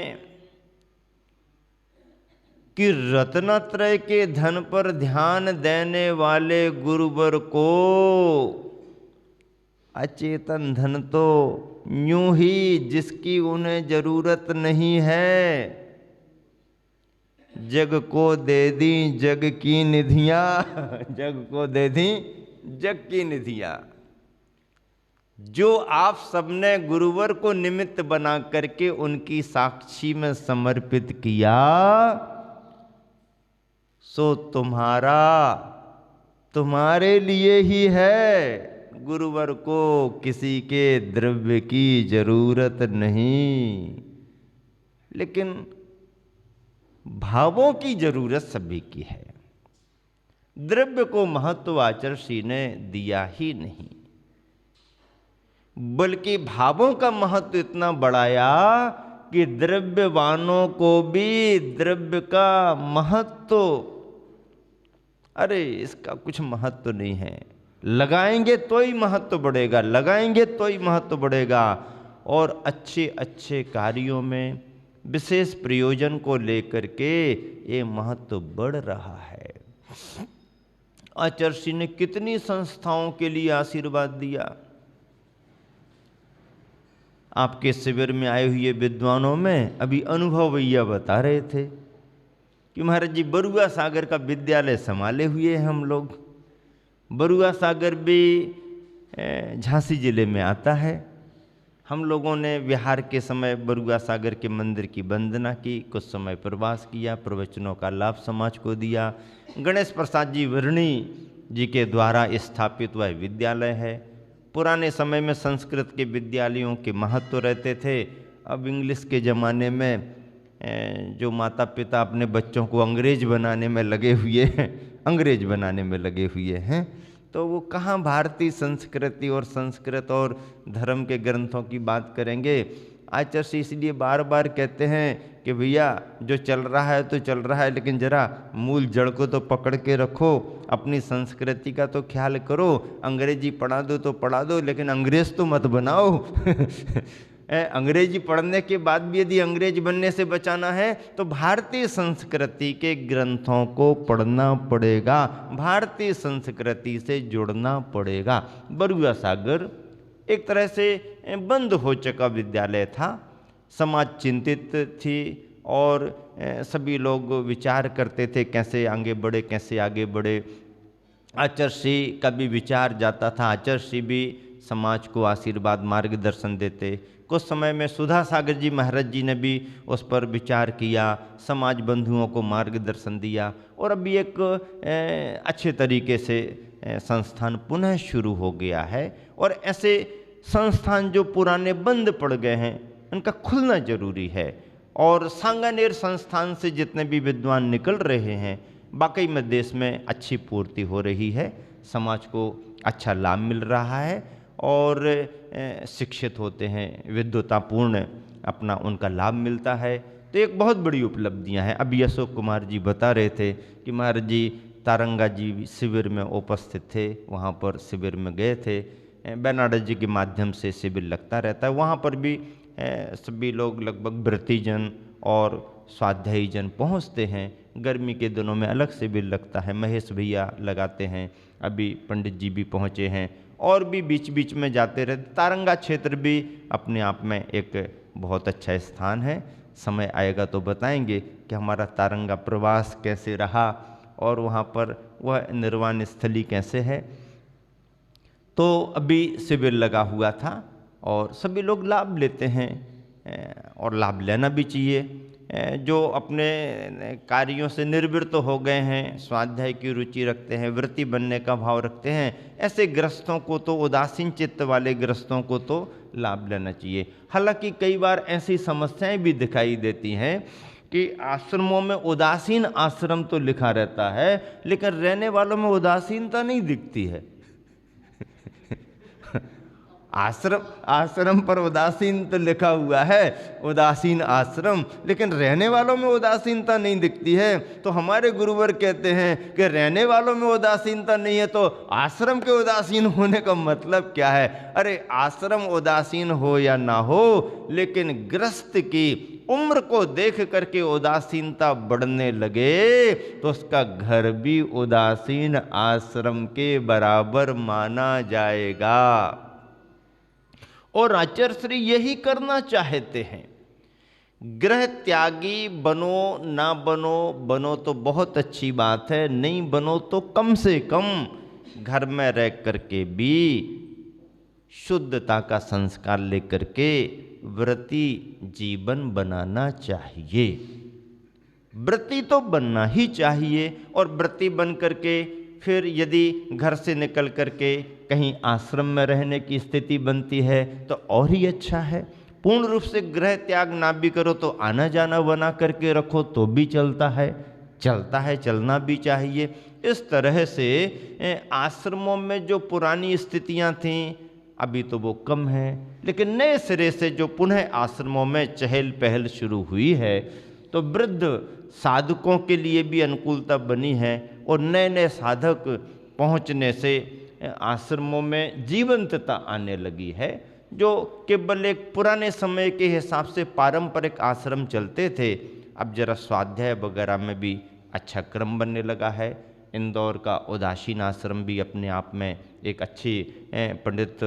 कि रत्नत्रय के धन पर ध्यान देने वाले गुरुवर को अचेतन धन तो यूं ही जिसकी उन्हें जरूरत नहीं है, जग को दे दी जग की निधियां, जग को दे दी जग की निधियां। जो आप सबने गुरुवर को निमित्त बना करके उनकी साक्षी में समर्पित किया, सो तुम्हारा तुम्हारे लिए ही है। गुरुवर को किसी के द्रव्य की जरूरत नहीं, लेकिन भावों की जरूरत सभी की है। द्रव्य को महत्व आचार्य श्री ने दिया ही नहीं, बल्कि भावों का महत्व इतना बढ़ाया कि द्रव्यवानों को भी द्रव्य का महत्व, अरे इसका कुछ महत्व नहीं है, लगाएंगे तो ही महत्व बढ़ेगा, लगाएंगे तो ही महत्व बढ़ेगा। और अच्छे अच्छे कार्यों में विशेष प्रयोजन को लेकर के ये महत्व बढ़ रहा है। आचार्य श्री ने कितनी संस्थाओं के लिए आशीर्वाद दिया। आपके शिविर में आए हुए विद्वानों में अभी अनुभव भैया बता रहे थे कि महाराज जी बरुआ सागर का विद्यालय संभाले हुए हैं हम लोग। बरुआ सागर भी झांसी जिले में आता है। हम लोगों ने विहार के समय बरुआ सागर के मंदिर की वंदना की, कुछ समय प्रवास किया, प्रवचनों का लाभ समाज को दिया। गणेश प्रसाद जी वर्णी जी के द्वारा स्थापित वह विद्यालय है। पुराने समय में संस्कृत के विद्यालयों के महत्व रहते थे। अब इंग्लिश के ज़माने में जो माता पिता अपने बच्चों को अंग्रेज बनाने में लगे हुए हैं, अंग्रेज बनाने में लगे हुए हैं, तो वो कहाँ भारतीय संस्कृति और संस्कृत और धर्म के ग्रंथों की बात करेंगे। आचार्य श्री इसलिए बार बार कहते हैं कि भैया जो चल रहा है तो चल रहा है, लेकिन जरा मूल जड़ को तो पकड़ के रखो, अपनी संस्कृति का तो ख्याल करो। अंग्रेजी पढ़ा दो तो पढ़ा दो, लेकिन अंग्रेज तो मत बनाओ। अंग्रेजी पढ़ने के बाद भी यदि अंग्रेज बनने से बचाना है तो भारतीय संस्कृति के ग्रंथों को पढ़ना पड़ेगा, भारतीय संस्कृति से जुड़ना पड़ेगा। बरुआ सागर एक तरह से बंद हो चुका विद्यालय था। समाज चिंतित थी और सभी लोग विचार करते थे कैसे आगे बढ़े, कैसे आगे बढ़े। आचार्य श्री का भी विचार जाता था, आचार्य श्री भी समाज को आशीर्वाद मार्गदर्शन देते। कुछ समय में सुधा सागर जी महाराज जी ने भी उस पर विचार किया, समाज बंधुओं को मार्गदर्शन दिया और अभी एक अच्छे तरीके से संस्थान पुनः शुरू हो गया है। और ऐसे संस्थान जो पुराने बंद पड़ गए हैं उनका खुलना जरूरी है। और सांगानेर संस्थान से जितने भी विद्वान निकल रहे हैं, वाकई में देश में अच्छी पूर्ति हो रही है, समाज को अच्छा लाभ मिल रहा है और शिक्षित होते हैं, विद्वतापूर्ण अपना उनका लाभ मिलता है। तो एक बहुत बड़ी उपलब्धियां हैं। अभी अशोक कुमार जी बता रहे थे कि महाराज जी तारंगा जी शिविर में उपस्थित थे, वहाँ पर शिविर में गए थे। बेनारस जी के माध्यम से शिविर लगता रहता है, वहाँ पर भी सभी लोग लगभग व्रतीजन और स्वाध्यायी जन पहुँचते हैं। गर्मी के दिनों में अलग शिविर लगता है, महेश भैया लगाते हैं, अभी पंडित जी भी पहुँचे हैं और भी बीच बीच में जाते रहते। तारंगा क्षेत्र भी अपने आप में एक बहुत अच्छा स्थान है। समय आएगा तो बताएंगे कि हमारा तारंगा प्रवास कैसे रहा और वहाँ पर वह निर्वाण स्थली कैसे है। तो अभी शिविर लगा हुआ था और सभी लोग लाभ लेते हैं और लाभ लेना भी चाहिए। जो अपने कार्यों से निर्वृत्त हो गए हैं, स्वाध्याय की रुचि रखते हैं, वृत्ति बनने का भाव रखते हैं, ऐसे ग्रस्तों को तो, उदासीन चित्त वाले ग्रस्तों को तो लाभ लेना चाहिए। हालांकि कई बार ऐसी समस्याएं भी दिखाई देती हैं कि आश्रमों में उदासीन आश्रम तो लिखा रहता है, लेकिन रहने वालों में उदासीनता नहीं दिखती है। आश्रम पर उदासीन तो लिखा हुआ है, उदासीन आश्रम, लेकिन रहने वालों में उदासीनता नहीं दिखती है। तो हमारे गुरुवर कहते हैं कि रहने वालों में उदासीनता नहीं है तो आश्रम के उदासीन होने का मतलब क्या है? अरे आश्रम उदासीन हो या ना हो, लेकिन गृहस्थ की उम्र को देख करके उदासीनता बढ़ने लगे तो उसका घर भी उदासीन आश्रम के बराबर माना जाएगा। और आचार्य श्री यही करना चाहते हैं। गृह त्यागी बनो ना बनो, बनो तो बहुत अच्छी बात है, नहीं बनो तो कम से कम घर में रह करके भी शुद्धता का संस्कार लेकर के व्रती जीवन बनाना चाहिए। व्रती तो बनना ही चाहिए और व्रती बन करके फिर यदि घर से निकल करके कहीं आश्रम में रहने की स्थिति बनती है तो और ही अच्छा है। पूर्ण रूप से गृह त्याग ना भी करो तो आना जाना बना करके रखो तो भी चलता है, चलना भी चाहिए। इस तरह से आश्रमों में जो पुरानी स्थितियां थीं अभी तो वो कम है, लेकिन नए सिरे से जो पुनः आश्रमों में चहल पहल शुरू हुई है तो वृद्ध साधकों के लिए भी अनुकूलता बनी है और नए नए साधक पहुंचने से आश्रमों में जीवंतता आने लगी है। जो केवल एक पुराने समय के हिसाब से पारंपरिक आश्रम चलते थे, अब जरा स्वाध्याय वगैरह में भी अच्छा क्रम बनने लगा है। इंदौर का उदासीन आश्रम भी अपने आप में एक अच्छी पंडित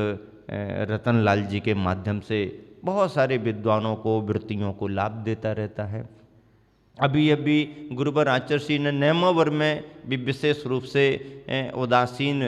रतनलाल जी के माध्यम से बहुत सारे विद्वानों को, वृत्तियों को लाभ देता रहता है। अभी अभी गुरुवर आचार्य श्री ने नेमावर में भी विशेष रूप से उदासीन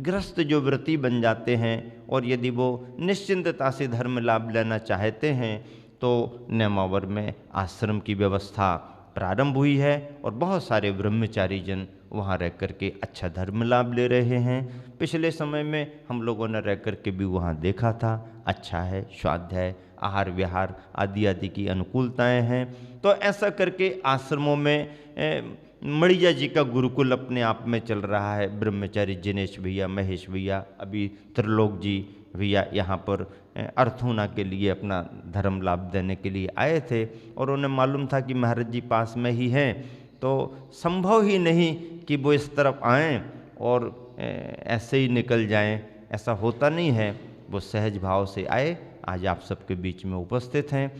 ग्रस्त जो वृत्ति बन जाते हैं और यदि वो निश्चिंतता से धर्म लाभ लेना चाहते हैं तो नेमावर में आश्रम की व्यवस्था प्रारंभ हुई है और बहुत सारे ब्रह्मचारी जन वहाँ रह कर के अच्छा धर्म लाभ ले रहे हैं। पिछले समय में हम लोगों ने रह कर के भी वहाँ देखा था, अच्छा है, स्वाध्याय, आहार विहार आदि आदि की अनुकूलताएं हैं। तो ऐसा करके आश्रमों में मणिजा जी का गुरुकुल अपने आप में चल रहा है। ब्रह्मचारी जिनेश भैया, महेश भैया, अभी त्रिलोक जी भैया यहाँ पर अर्थूना के लिए अपना धर्म लाभ देने के लिए आए थे और उन्हें मालूम था कि महाराज जी पास में ही हैं, तो संभव ही नहीं कि वो इस तरफ आएँ और ऐसे ही निकल जाएं, ऐसा होता नहीं है। वो सहज भाव से आए, आज आप सबके बीच में उपस्थित हैं,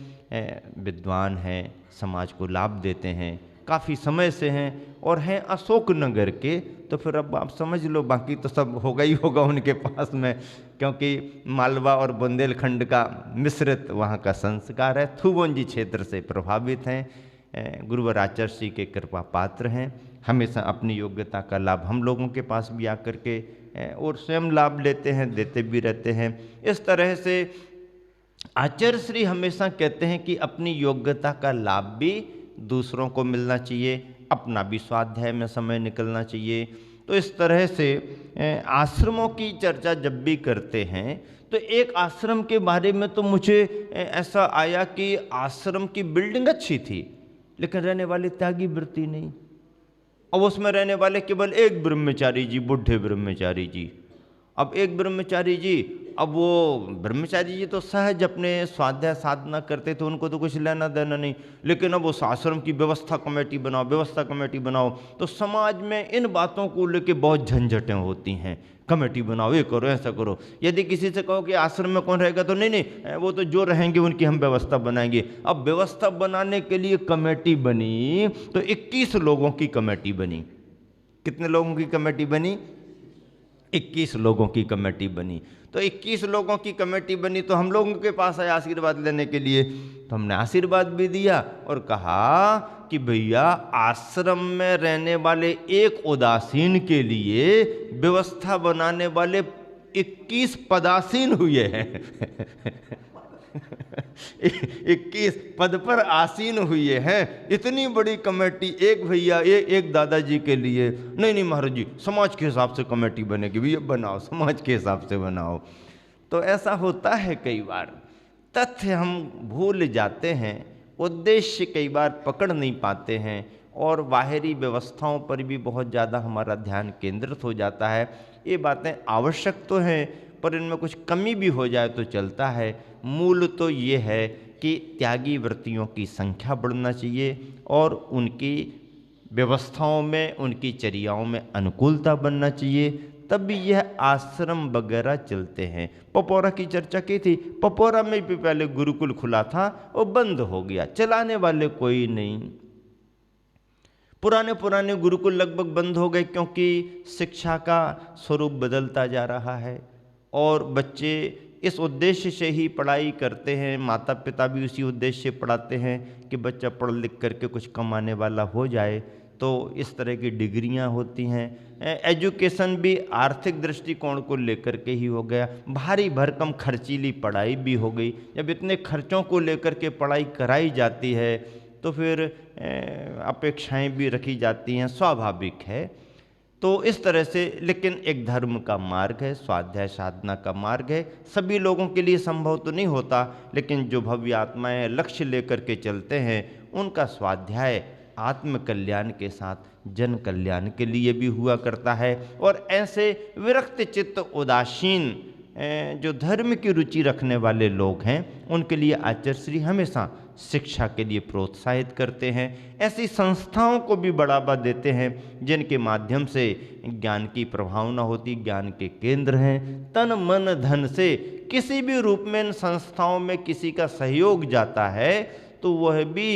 विद्वान हैं, समाज को लाभ देते हैं, काफ़ी समय से हैं और हैं अशोकनगर के। तो फिर अब आप समझ लो, बाकी तो सब होगा ही होगा उनके पास में, क्योंकि मालवा और बुंदेलखंड का मिश्रित वहाँ का संस्कार है। थुबोंजी क्षेत्र से प्रभावित हैं, गुरुवर आचार्य श्री के कृपा पात्र हैं, हमेशा अपनी योग्यता का लाभ हम लोगों के पास भी आकर के और स्वयं लाभ लेते हैं, देते भी रहते हैं। इस तरह से आचार्य श्री हमेशा कहते हैं कि अपनी योग्यता का लाभ भी दूसरों को मिलना चाहिए, अपना भी स्वाध्याय में समय निकलना चाहिए। तो इस तरह से आश्रमों की चर्चा जब भी करते हैं तो एक आश्रम के बारे में तो मुझे ऐसा आया कि आश्रम की बिल्डिंग अच्छी थी लेकिन रहने वाले त्यागी वृत्ति नहीं। अब उसमें रहने वाले केवल एक ब्रह्मचारी जी, बुढ़े ब्रह्मचारी जी। अब एक ब्रह्मचारी जी, अब वो ब्रह्मचारी जी तो सहज अपने स्वाध्याय साधना करते थे, उनको तो कुछ लेना देना नहीं, लेकिन अब उस आश्रम की व्यवस्था कमेटी बनाओ, व्यवस्था कमेटी बनाओ, तो समाज में इन बातों को लेके बहुत झंझटें होती हैं। कमेटी बनाओ, ये करो, ऐसा करो। यदि किसी से कहो कि आश्रम में कौन रहेगा तो नहीं नहीं, वो तो जो रहेंगे उनकी हम व्यवस्था बनाएंगे। अब व्यवस्था बनाने के लिए कमेटी बनी तो 21 लोगों की कमेटी बनी। कितने लोगों की कमेटी बनी? 21 लोगों की कमेटी बनी। तो 21 लोगों की कमेटी बनी तो हम लोगों के पास आए आशीर्वाद लेने के लिए, तो हमने आशीर्वाद भी दिया और कहा कि भैया आश्रम में रहने वाले एक उदासीन के लिए व्यवस्था बनाने वाले 21 पदासीन हुए हैं 21 पद पर आसीन हुए हैं। इतनी बड़ी कमेटी एक भैया एक दादाजी के लिए नहीं नहीं महाराज जी, समाज के हिसाब से कमेटी बनेगी, भैया बनाओ, समाज के हिसाब से बनाओ। तो ऐसा होता है, कई बार तथ्य हम भूल जाते हैं, उद्देश्य कई बार पकड़ नहीं पाते हैं और बाहरी व्यवस्थाओं पर भी बहुत ज़्यादा हमारा ध्यान केंद्रित हो जाता है। ये बातें आवश्यक तो हैं पर इनमें कुछ कमी भी हो जाए तो चलता है। मूल तो ये है कि त्यागी वृत्तियों की संख्या बढ़ना चाहिए और उनकी व्यवस्थाओं में, उनकी चर्याओं में अनुकूलता बनना चाहिए, तब भी यह आश्रम वगैरह चलते हैं। पपौरा की चर्चा की थी, पपौरा में भी पहले गुरुकुल खुला था और बंद हो गया, चलाने वाले कोई नहीं। पुराने गुरुकुल लगभग बंद हो गए क्योंकि शिक्षा का स्वरूप बदलता जा रहा है और बच्चे इस उद्देश्य से ही पढ़ाई करते हैं, माता पिता भी उसी उद्देश्य से पढ़ाते हैं कि बच्चा पढ़ लिख करके कुछ कमाने वाला हो जाए। तो इस तरह की डिग्रियां होती हैं। एजुकेशन भी आर्थिक दृष्टिकोण को लेकर के ही हो गया, भारी भरकम खर्चीली पढ़ाई भी हो गई। जब इतने खर्चों को लेकर के पढ़ाई कराई जाती है तो फिर अपेक्षाएं भी रखी जाती हैं, स्वाभाविक है। तो इस तरह से, लेकिन एक धर्म का मार्ग है, स्वाध्याय साधना का मार्ग है, सभी लोगों के लिए संभव तो नहीं होता, लेकिन जो भव्य आत्माएं लक्ष्य लेकर के चलते हैं उनका स्वाध्याय आत्म कल्याण के साथ जन कल्याण के लिए भी हुआ करता है। और ऐसे विरक्त चित्त उदासीन जो धर्म की रुचि रखने वाले लोग हैं उनके लिए आचार्य श्री हमेशा शिक्षा के लिए प्रोत्साहित करते हैं। ऐसी संस्थाओं को भी बढ़ावा देते हैं जिनके माध्यम से ज्ञान की प्रभावना होती, ज्ञान के केंद्र हैं। तन मन धन से किसी भी रूप में इन संस्थाओं में किसी का सहयोग जाता है तो वह भी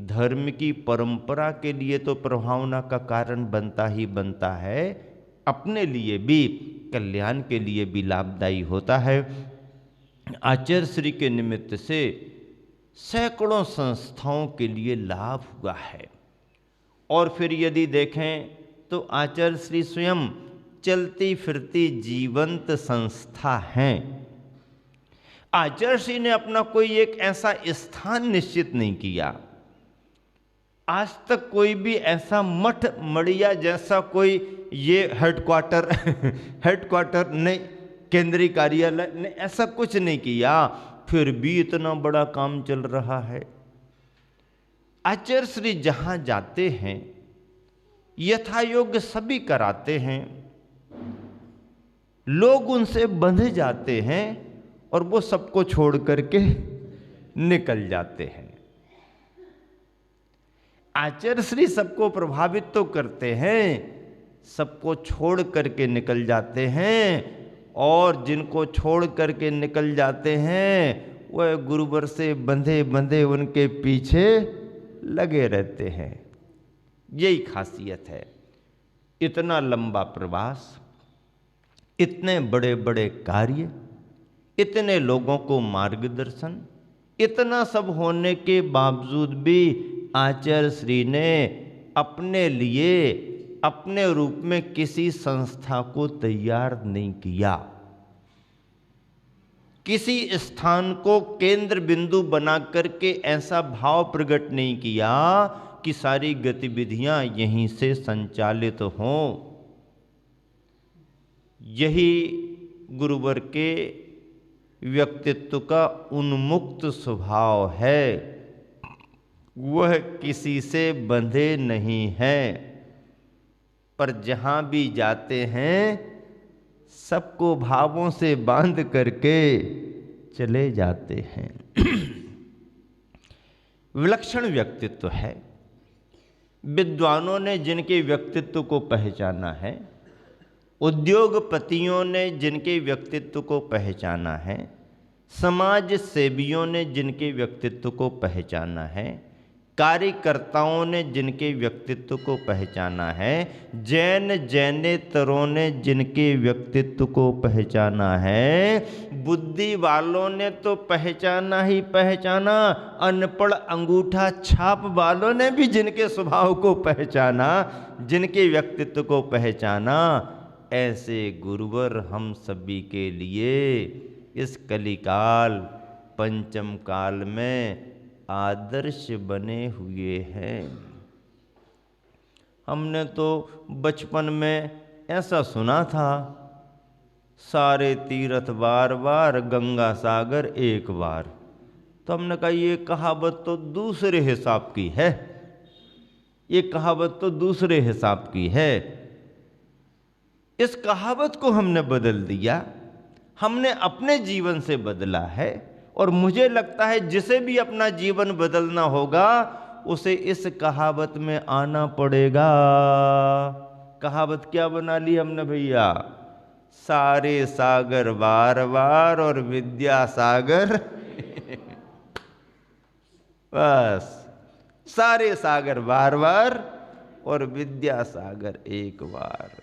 धर्म की परंपरा के लिए तो प्रभावना का कारण बनता ही बनता है, अपने लिए भी, कल्याण के लिए भी लाभदायी होता है। आचार्य श्री के निमित्त से सैकड़ों संस्थाओं के लिए लाभ हुआ है। और फिर यदि देखें तो आचार्य श्री स्वयं चलती फिरती जीवंत संस्था हैं। आचार्य श्री ने अपना कोई एक ऐसा स्थान निश्चित नहीं किया। आज तक कोई भी ऐसा मठ मड़िया जैसा कोई ये हेडक्वार्टर हेडक्वार्टर नहीं, केंद्रीय कार्यालय ने ऐसा कुछ नहीं किया, फिर भी इतना बड़ा काम चल रहा है। आचार्य श्री जहां जाते हैं यथायोग्य सभी कराते हैं, लोग उनसे बंधे जाते हैं और वो सबको छोड़ करके निकल जाते हैं। आचार्य श्री सबको प्रभावित तो करते हैं, सबको छोड़ करके निकल जाते हैं, और जिनको छोड़ करके निकल जाते हैं वह गुरुवर से बंधे बंधे उनके पीछे लगे रहते हैं। यही खासियत है। इतना लंबा प्रवास, इतने बड़े बड़े कार्य, इतने लोगों को मार्गदर्शन, इतना सब होने के बावजूद भी आचार्य श्री ने अपने लिए अपने रूप में किसी संस्था को तैयार नहीं किया, किसी स्थान को केंद्र बिंदु बना करके ऐसा भाव प्रकट नहीं किया कि सारी गतिविधियां यहीं से संचालित हों। यही गुरुवर के व्यक्तित्व का उन्मुक्त स्वभाव है। वह किसी से बंधे नहीं हैं, पर जहां भी जाते हैं सबको भावों से बांध करके चले जाते हैं। विलक्षण व्यक्तित्व है। विद्वानों ने जिनके व्यक्तित्व को पहचाना है, उद्योगपतियों ने जिनके व्यक्तित्व को पहचाना है, समाज सेवियों ने जिनके व्यक्तित्व को पहचाना है, कार्यकर्ताओं ने जिनके व्यक्तित्व को पहचाना है, जैनेतरों ने जिनके व्यक्तित्व को पहचाना है, बुद्धि वालों ने तो पहचाना ही पहचाना, अनपढ़ अंगूठा छाप वालों ने भी जिनके स्वभाव को पहचाना, जिनके व्यक्तित्व को पहचाना, ऐसे गुरुवर हम सभी के लिए इस कलिकाल पंचम काल में आदर्श बने हुए हैं। हमने तो बचपन में ऐसा सुना था, सारे तीर्थ बार बार गंगा सागर एक बार। तो हमने कहा ये कहावत तो दूसरे हिसाब की है, ये कहावत तो दूसरे हिसाब की है। इस कहावत को हमने बदल दिया, हमने अपने जीवन से बदला है। और मुझे लगता है जिसे भी अपना जीवन बदलना होगा उसे इस कहावत में आना पड़ेगा। कहावत क्या बना ली हमने भैया? सारे सागर बार बार और विद्या सागर बस, सारे सागर बार बार और विद्या सागर एक बार।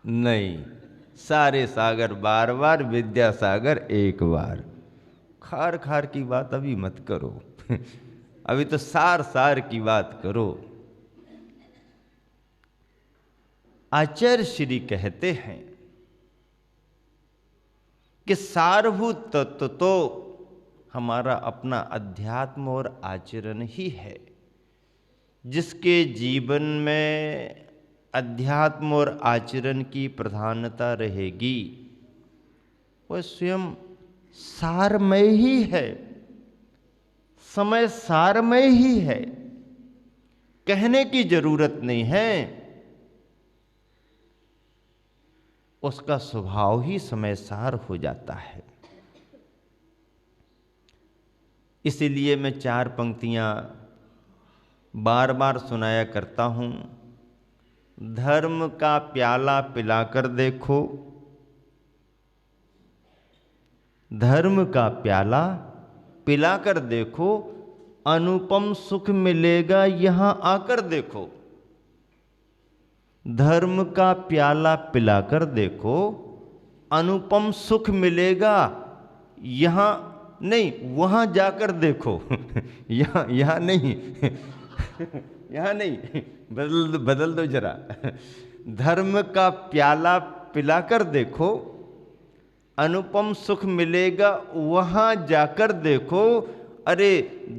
नहीं, सारे सागर बार बार, विद्या सागर एक बार। खार खार की बात अभी मत करो अभी तो सार सार की बात करो। आचार्य श्री कहते हैं कि सारभूत तत्व तो हमारा अपना अध्यात्म और आचरण ही है। जिसके जीवन में अध्यात्म और आचरण की प्रधानता रहेगी वह स्वयं सारमय ही है, समय सारमय ही है, कहने की जरूरत नहीं है। उसका स्वभाव ही समय सार हो जाता है। इसीलिए मैं चार पंक्तियां बार बार सुनाया करता हूं। धर्म का प्याला पिलाकर देखो, धर्म का प्याला पिलाकर देखो, अनुपम सुख मिलेगा यहां आकर देखो। धर्म का प्याला पिलाकर देखो, अनुपम सुख मिलेगा यहां नहीं वहां जाकर देखो। यहां नहीं, यहां नहीं, बदल दो जरा। धर्म का प्याला पिलाकर देखो, अनुपम सुख मिलेगा वहां जाकर देखो। अरे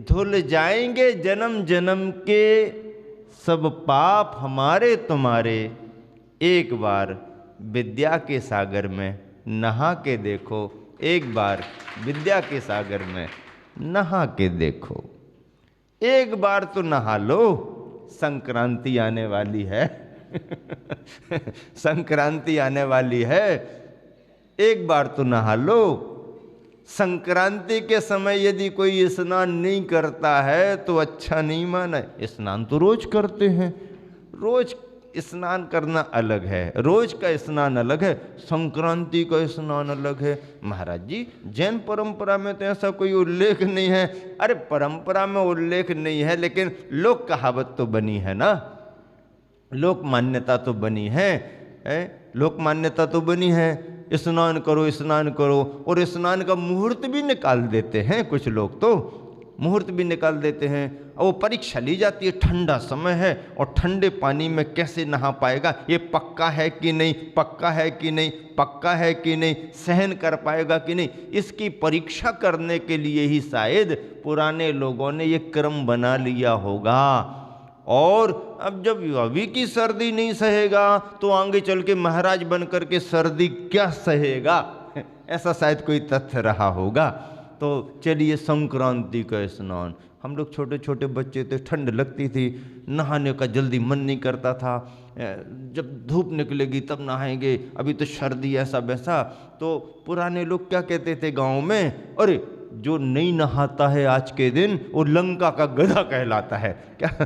धुल जाएंगे जन्म जन्म के सब पाप हमारे तुम्हारे, एक बार विद्या के सागर में नहा के देखो, एक बार विद्या के सागर में नहा के देखो। एक बार तो नहा लो, संक्रांति आने वाली है। संक्रांति आने वाली है, एक बार तो नहा लो। संक्रांति के समय यदि कोई स्नान नहीं करता है तो अच्छा नहीं माना। स्नान तो रोज करते हैं, रोज स्नान करना अलग है, रोज का स्नान अलग है, संक्रांति का स्नान अलग है। महाराज जी जैन परंपरा में तो ऐसा कोई उल्लेख नहीं है। अरे परंपरा में उल्लेख नहीं है, लेकिन लोक कहावत तो बनी है ना, लोक मान्यता तो बनी है, लोक मान्यता तो बनी है। स्नान करो स्नान करो, और स्नान का मुहूर्त भी निकाल देते हैं कुछ लोग, तो मुहूर्त भी निकाल देते हैं। और वो परीक्षा ली जाती है, ठंडा समय है और ठंडे पानी में कैसे नहा पाएगा, ये पक्का है कि नहीं, पक्का है कि नहीं, पक्का है कि नहीं, सहन कर पाएगा कि नहीं, इसकी परीक्षा करने के लिए ही शायद पुराने लोगों ने ये क्रम बना लिया होगा। और अब जब अभी की सर्दी नहीं सहेगा तो आगे चल के महाराज बन करके सर्दी क्या सहेगा, ऐसा शायद कोई तथ्य रहा होगा। तो चलिए संक्रांति का स्नान, हम लोग छोटे छोटे बच्चे थे, ठंड लगती थी, नहाने का जल्दी मन नहीं करता था, जब धूप निकलेगी तब नहाएंगे, अभी तो सर्दी ऐसा वैसा। तो पुराने लोग क्या कहते थे गाँव में, अरे जो नहीं नहाता है आज के दिन वो लंका का गधा कहलाता है। क्या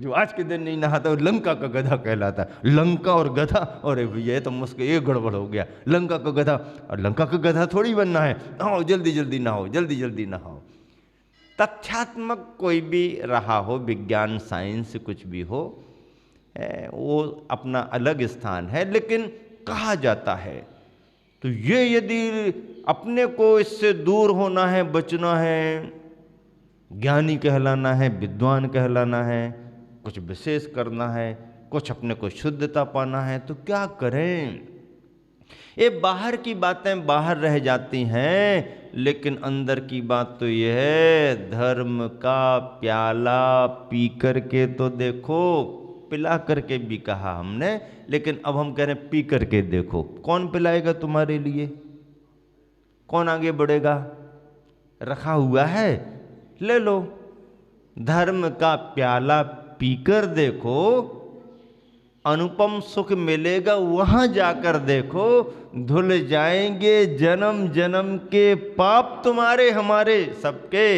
जो आज के दिन नहीं नहाता वो लंका का गधा कहलाता है। लंका और गधा, अरे भैया ये तो मुश्किल, ये गड़बड़ हो गया, लंका का गधा, और लंका का गधा थोड़ी बनना है। नहाओ जल्दी जल्दी नहाओ, जल्दी जल्दी नहाओ। तथ्यात्मक कोई भी रहा हो, विज्ञान साइंस कुछ भी हो, वो अपना अलग स्थान है, लेकिन कहा जाता है तो ये यदि अपने को इससे दूर होना है, बचना है, ज्ञानी कहलाना है, विद्वान कहलाना है, कुछ विशेष करना है, कुछ अपने को शुद्धता पाना है, तो क्या करें। ये बाहर की बातें बाहर रह जाती हैं, लेकिन अंदर की बात तो यह है, धर्म का प्याला पी करके तो देखो। पिला करके भी कहा हमने, लेकिन अब हम कह रहे हैं पी करके देखो। कौन पिलाएगा तुम्हारे लिए, कौन आगे बढ़ेगा, रखा हुआ है, ले लो। धर्म का प्याला पीकर देखो, अनुपम सुख मिलेगा वहां जाकर देखो। धुल जाएंगे जन्म जन्म के पाप तुम्हारे हमारे सबके,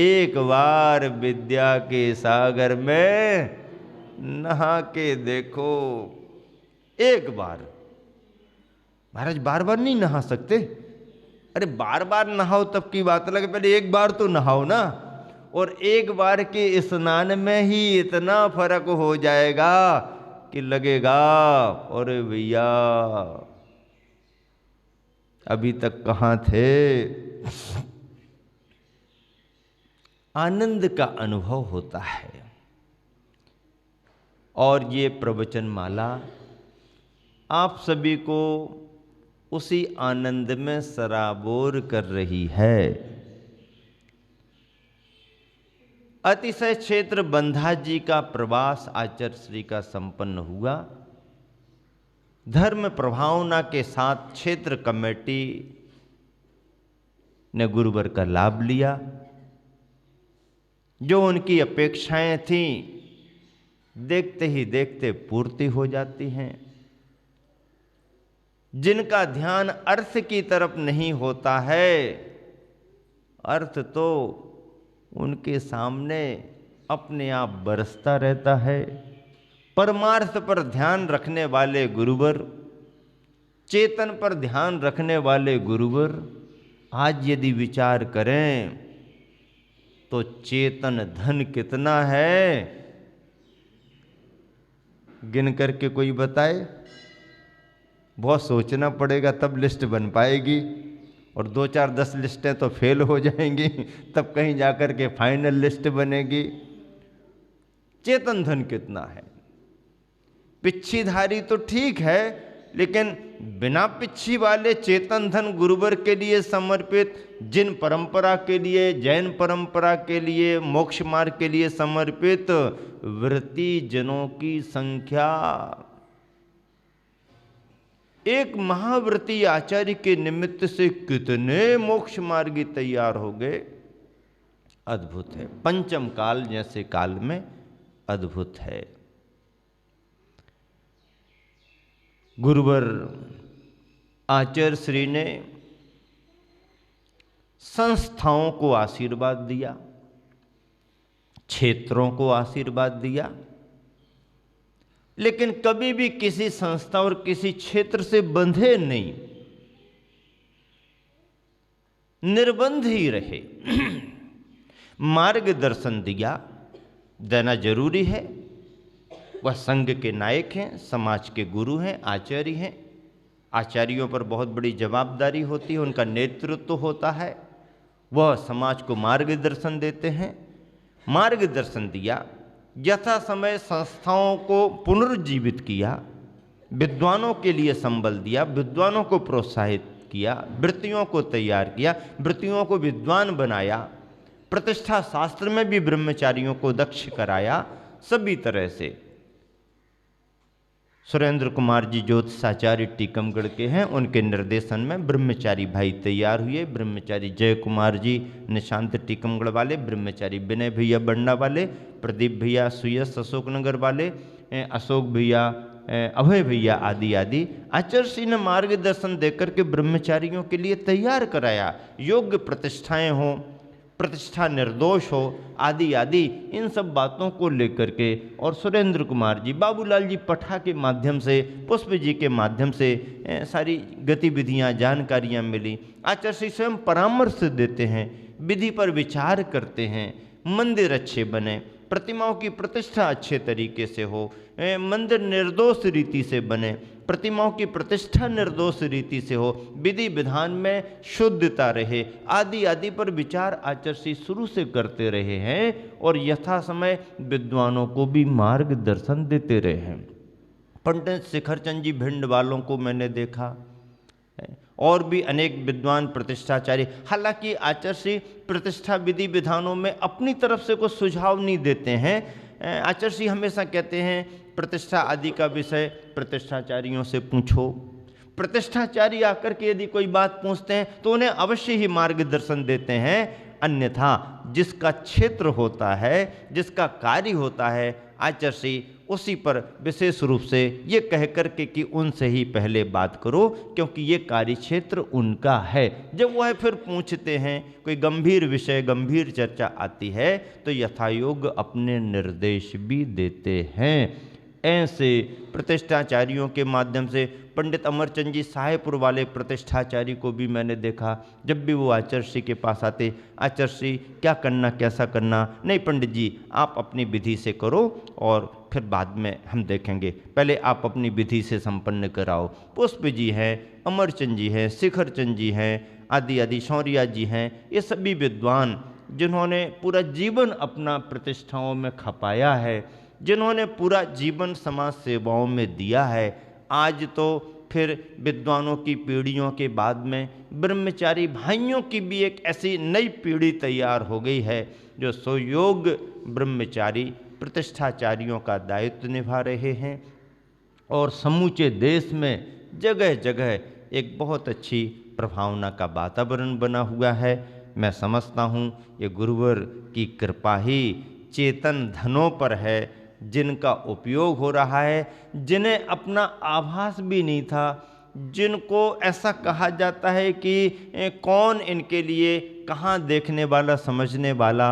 एक बार विद्या के सागर में नहा के देखो। एक बार, महाराज बार बार नहीं नहा सकते। अरे बार बार नहाओ तब की बात अलग, पहले एक बार तो नहाओ ना। और एक बार के स्नान में ही इतना फर्क हो जाएगा कि लगेगा अरे भैया अभी तक कहाँ थे। आनंद का अनुभव होता है। और ये प्रवचन माला आप सभी को उसी आनंद में सराबोर कर रही है। अतिशय क्षेत्र बंधा जी का प्रवास आचार्य श्री का संपन्न हुआ। धर्म प्रभावना के साथ क्षेत्र कमेटी ने गुरुवर का लाभ लिया। जो उनकी अपेक्षाएं थीं देखते ही देखते पूर्ति हो जाती हैं। जिनका ध्यान अर्थ की तरफ नहीं होता है, अर्थ तो उनके सामने अपने आप बरसता रहता है, परमार्थ पर ध्यान रखने वाले गुरुवर, चेतन पर ध्यान रखने वाले गुरुवर आज यदि विचार करें तो चेतन धन कितना है, गिन करके कोई बताए? बहुत सोचना पड़ेगा तब लिस्ट बन पाएगी, और 2 4 10 लिस्टें तो फेल हो जाएंगी, तब कहीं जाकर के फाइनल लिस्ट बनेगी। चेतन धन कितना है? पिच्छीधारी तो ठीक है, लेकिन बिना पिच्छी वाले चेतन धन गुरुवर के लिए समर्पित, जिन परंपरा के लिए, जैन परंपरा के लिए, मोक्ष मार्ग के लिए समर्पित व्रती जनों की संख्या, एक महाव्रती आचार्य के निमित्त से कितने मोक्ष मार्गी तैयार हो गए। अद्भुत है। पंचम काल जैसे काल में अद्भुत है। गुरुवर आचार्य श्री ने संस्थाओं को आशीर्वाद दिया, क्षेत्रों को आशीर्वाद दिया, लेकिन कभी भी किसी संस्था और किसी क्षेत्र से बंधे नहीं, निर्बंध ही रहे। मार्गदर्शन दिया, देना जरूरी है। वह संघ के नायक हैं, समाज के गुरु हैं, आचार्य हैं। आचार्यों पर बहुत बड़ी जवाबदारी होती है, उनका नेतृत्व होता है, वह समाज को मार्गदर्शन देते हैं। मार्गदर्शन दिया, यथा समय संस्थाओं को पुनर्जीवित किया, विद्वानों के लिए संबल दिया, विद्वानों को प्रोत्साहित किया, वृत्तियों को तैयार किया, वृत्तियों को विद्वान बनाया, प्रतिष्ठा शास्त्र में भी ब्रह्मचारियों को दक्ष कराया। सभी तरह से सुरेंद्र कुमार जी ज्योतिषाचार्य टीकमगढ़ के हैं, उनके निर्देशन में ब्रह्मचारी भाई तैयार हुए। ब्रह्मचारी जय कुमार जी निशांत टीकमगढ़ वाले, ब्रह्मचारी विनय भैया बंडा वाले, प्रदीप भैया सुयस अशोकनगर वाले, अशोक भैया, अभय भैया आदि आदि आचार्य श्री ने मार्गदर्शन देकर के ब्रह्मचारियों के लिए तैयार कराया। योग्य प्रतिष्ठाएं हों, प्रतिष्ठा निर्दोष हो, आदि आदि, इन सब बातों को लेकर के, और सुरेंद्र कुमार जी, बाबूलाल जी पठा के माध्यम से, पुष्प जी के माध्यम से सारी गतिविधियां, जानकारियां मिली। आचार्य श्री स्वयं परामर्श देते हैं, विधि पर विचार करते हैं, मंदिर अच्छे बने, प्रतिमाओं की प्रतिष्ठा अच्छे तरीके से हो, मंदिर निर्दोष रीति से बने, प्रतिमाओं की प्रतिष्ठा निर्दोष रीति से हो, विधि विधान में शुद्धता रहे, आदि आदि पर विचार आचार्य शुरू से करते रहे हैं, और यथा समय विद्वानों को भी मार्गदर्शन देते रहे हैं। पंडित शिखरचंद जी भिंड वालों को मैंने देखा, और भी अनेक विद्वान प्रतिष्ठाचार्य। हालांकि आचार्य प्रतिष्ठा विधि विधानों में अपनी तरफ से कोई सुझाव नहीं देते हैं। आचार्य हमेशा कहते हैं प्रतिष्ठा आदि का विषय प्रतिष्ठाचार्यों से पूछो। प्रतिष्ठाचार्य आकर के यदि कोई बात पूछते हैं तो उन्हें अवश्य ही मार्गदर्शन देते हैं, अन्यथा जिसका क्षेत्र होता है, जिसका कार्य होता है, आचार्य उसी पर विशेष रूप से ये कह कर के कि उनसे ही पहले बात करो, क्योंकि ये कार्य क्षेत्र उनका है। जब वह फिर पूछते हैं, कोई गंभीर विषय, गंभीर चर्चा आती है, तो यथायोग्य अपने निर्देश भी देते हैं। ऐसे प्रतिष्ठाचार्यों के माध्यम से पंडित अमरचंद जी साहेबपुर वाले प्रतिष्ठाचार्य को भी मैंने देखा। जब भी वो आचार्य के पास आते, आचार्य क्या करना, कैसा करना, नहीं पंडित जी आप अपनी विधि से करो और फिर बाद में हम देखेंगे, पहले आप अपनी विधि से संपन्न कराओ। पुष्प जी हैं, अमरचंद जी हैं, शिखरचंद जी हैं, आदि आदि, शौर्या जी हैं, ये सभी विद्वान जिन्होंने पूरा जीवन अपना प्रतिष्ठाओं में खपाया है, जिन्होंने पूरा जीवन समाज सेवाओं में दिया है, आज तो फिर विद्वानों की पीढ़ियों के बाद में ब्रह्मचारी भाइयों की भी एक ऐसी नई पीढ़ी तैयार हो गई है जो सुयोग्य ब्रह्मचारी प्रतिष्ठाचार्यों का दायित्व निभा रहे हैं, और समूचे देश में जगह जगह एक बहुत अच्छी प्रभावना का वातावरण बना हुआ है। मैं समझता हूँ ये गुरुवर की कृपा ही चेतन धनों पर है, जिनका उपयोग हो रहा है, जिन्हें अपना आभास भी नहीं था, जिनको ऐसा कहा जाता है कि कौन इनके लिए, कहाँ देखने वाला समझने वाला,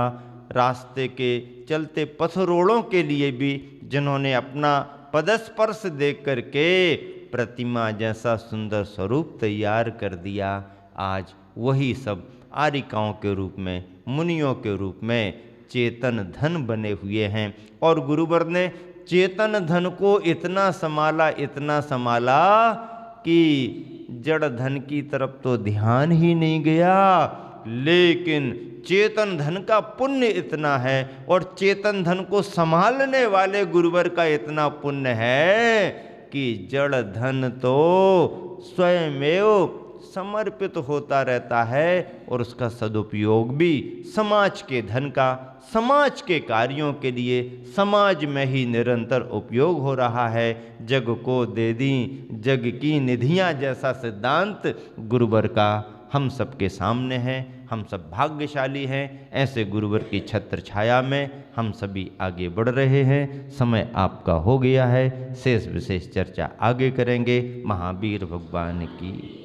रास्ते के चलते पथरोड़ों के लिए भी जिन्होंने अपना पदस्पर्श देख करके प्रतिमा जैसा सुंदर स्वरूप तैयार कर दिया। आज वही सब आरिकाओं के रूप में, मुनियों के रूप में चेतन धन बने हुए हैं। और गुरुवर ने चेतन धन को इतना संभाला, इतना संभाला कि जड़ धन की तरफ तो ध्यान ही नहीं गया, लेकिन चेतन धन का पुण्य इतना है और चेतन धन को संभालने वाले गुरुवर का इतना पुण्य है कि जड़ धन तो स्वयमेव समर्पित होता रहता है और उसका सदुपयोग भी समाज के धन का, समाज के कार्यों के लिए, समाज में ही निरंतर उपयोग हो रहा है। जग को दे दी जग की निधियां जैसा सिद्धांत गुरुवर का हम सबके सामने है। हम सब भाग्यशाली हैं, ऐसे गुरुवर की छत्र छाया में हम सभी आगे बढ़ रहे हैं। समय आपका हो गया है, शेष विशेष चर्चा आगे करेंगे। महावीर भगवान की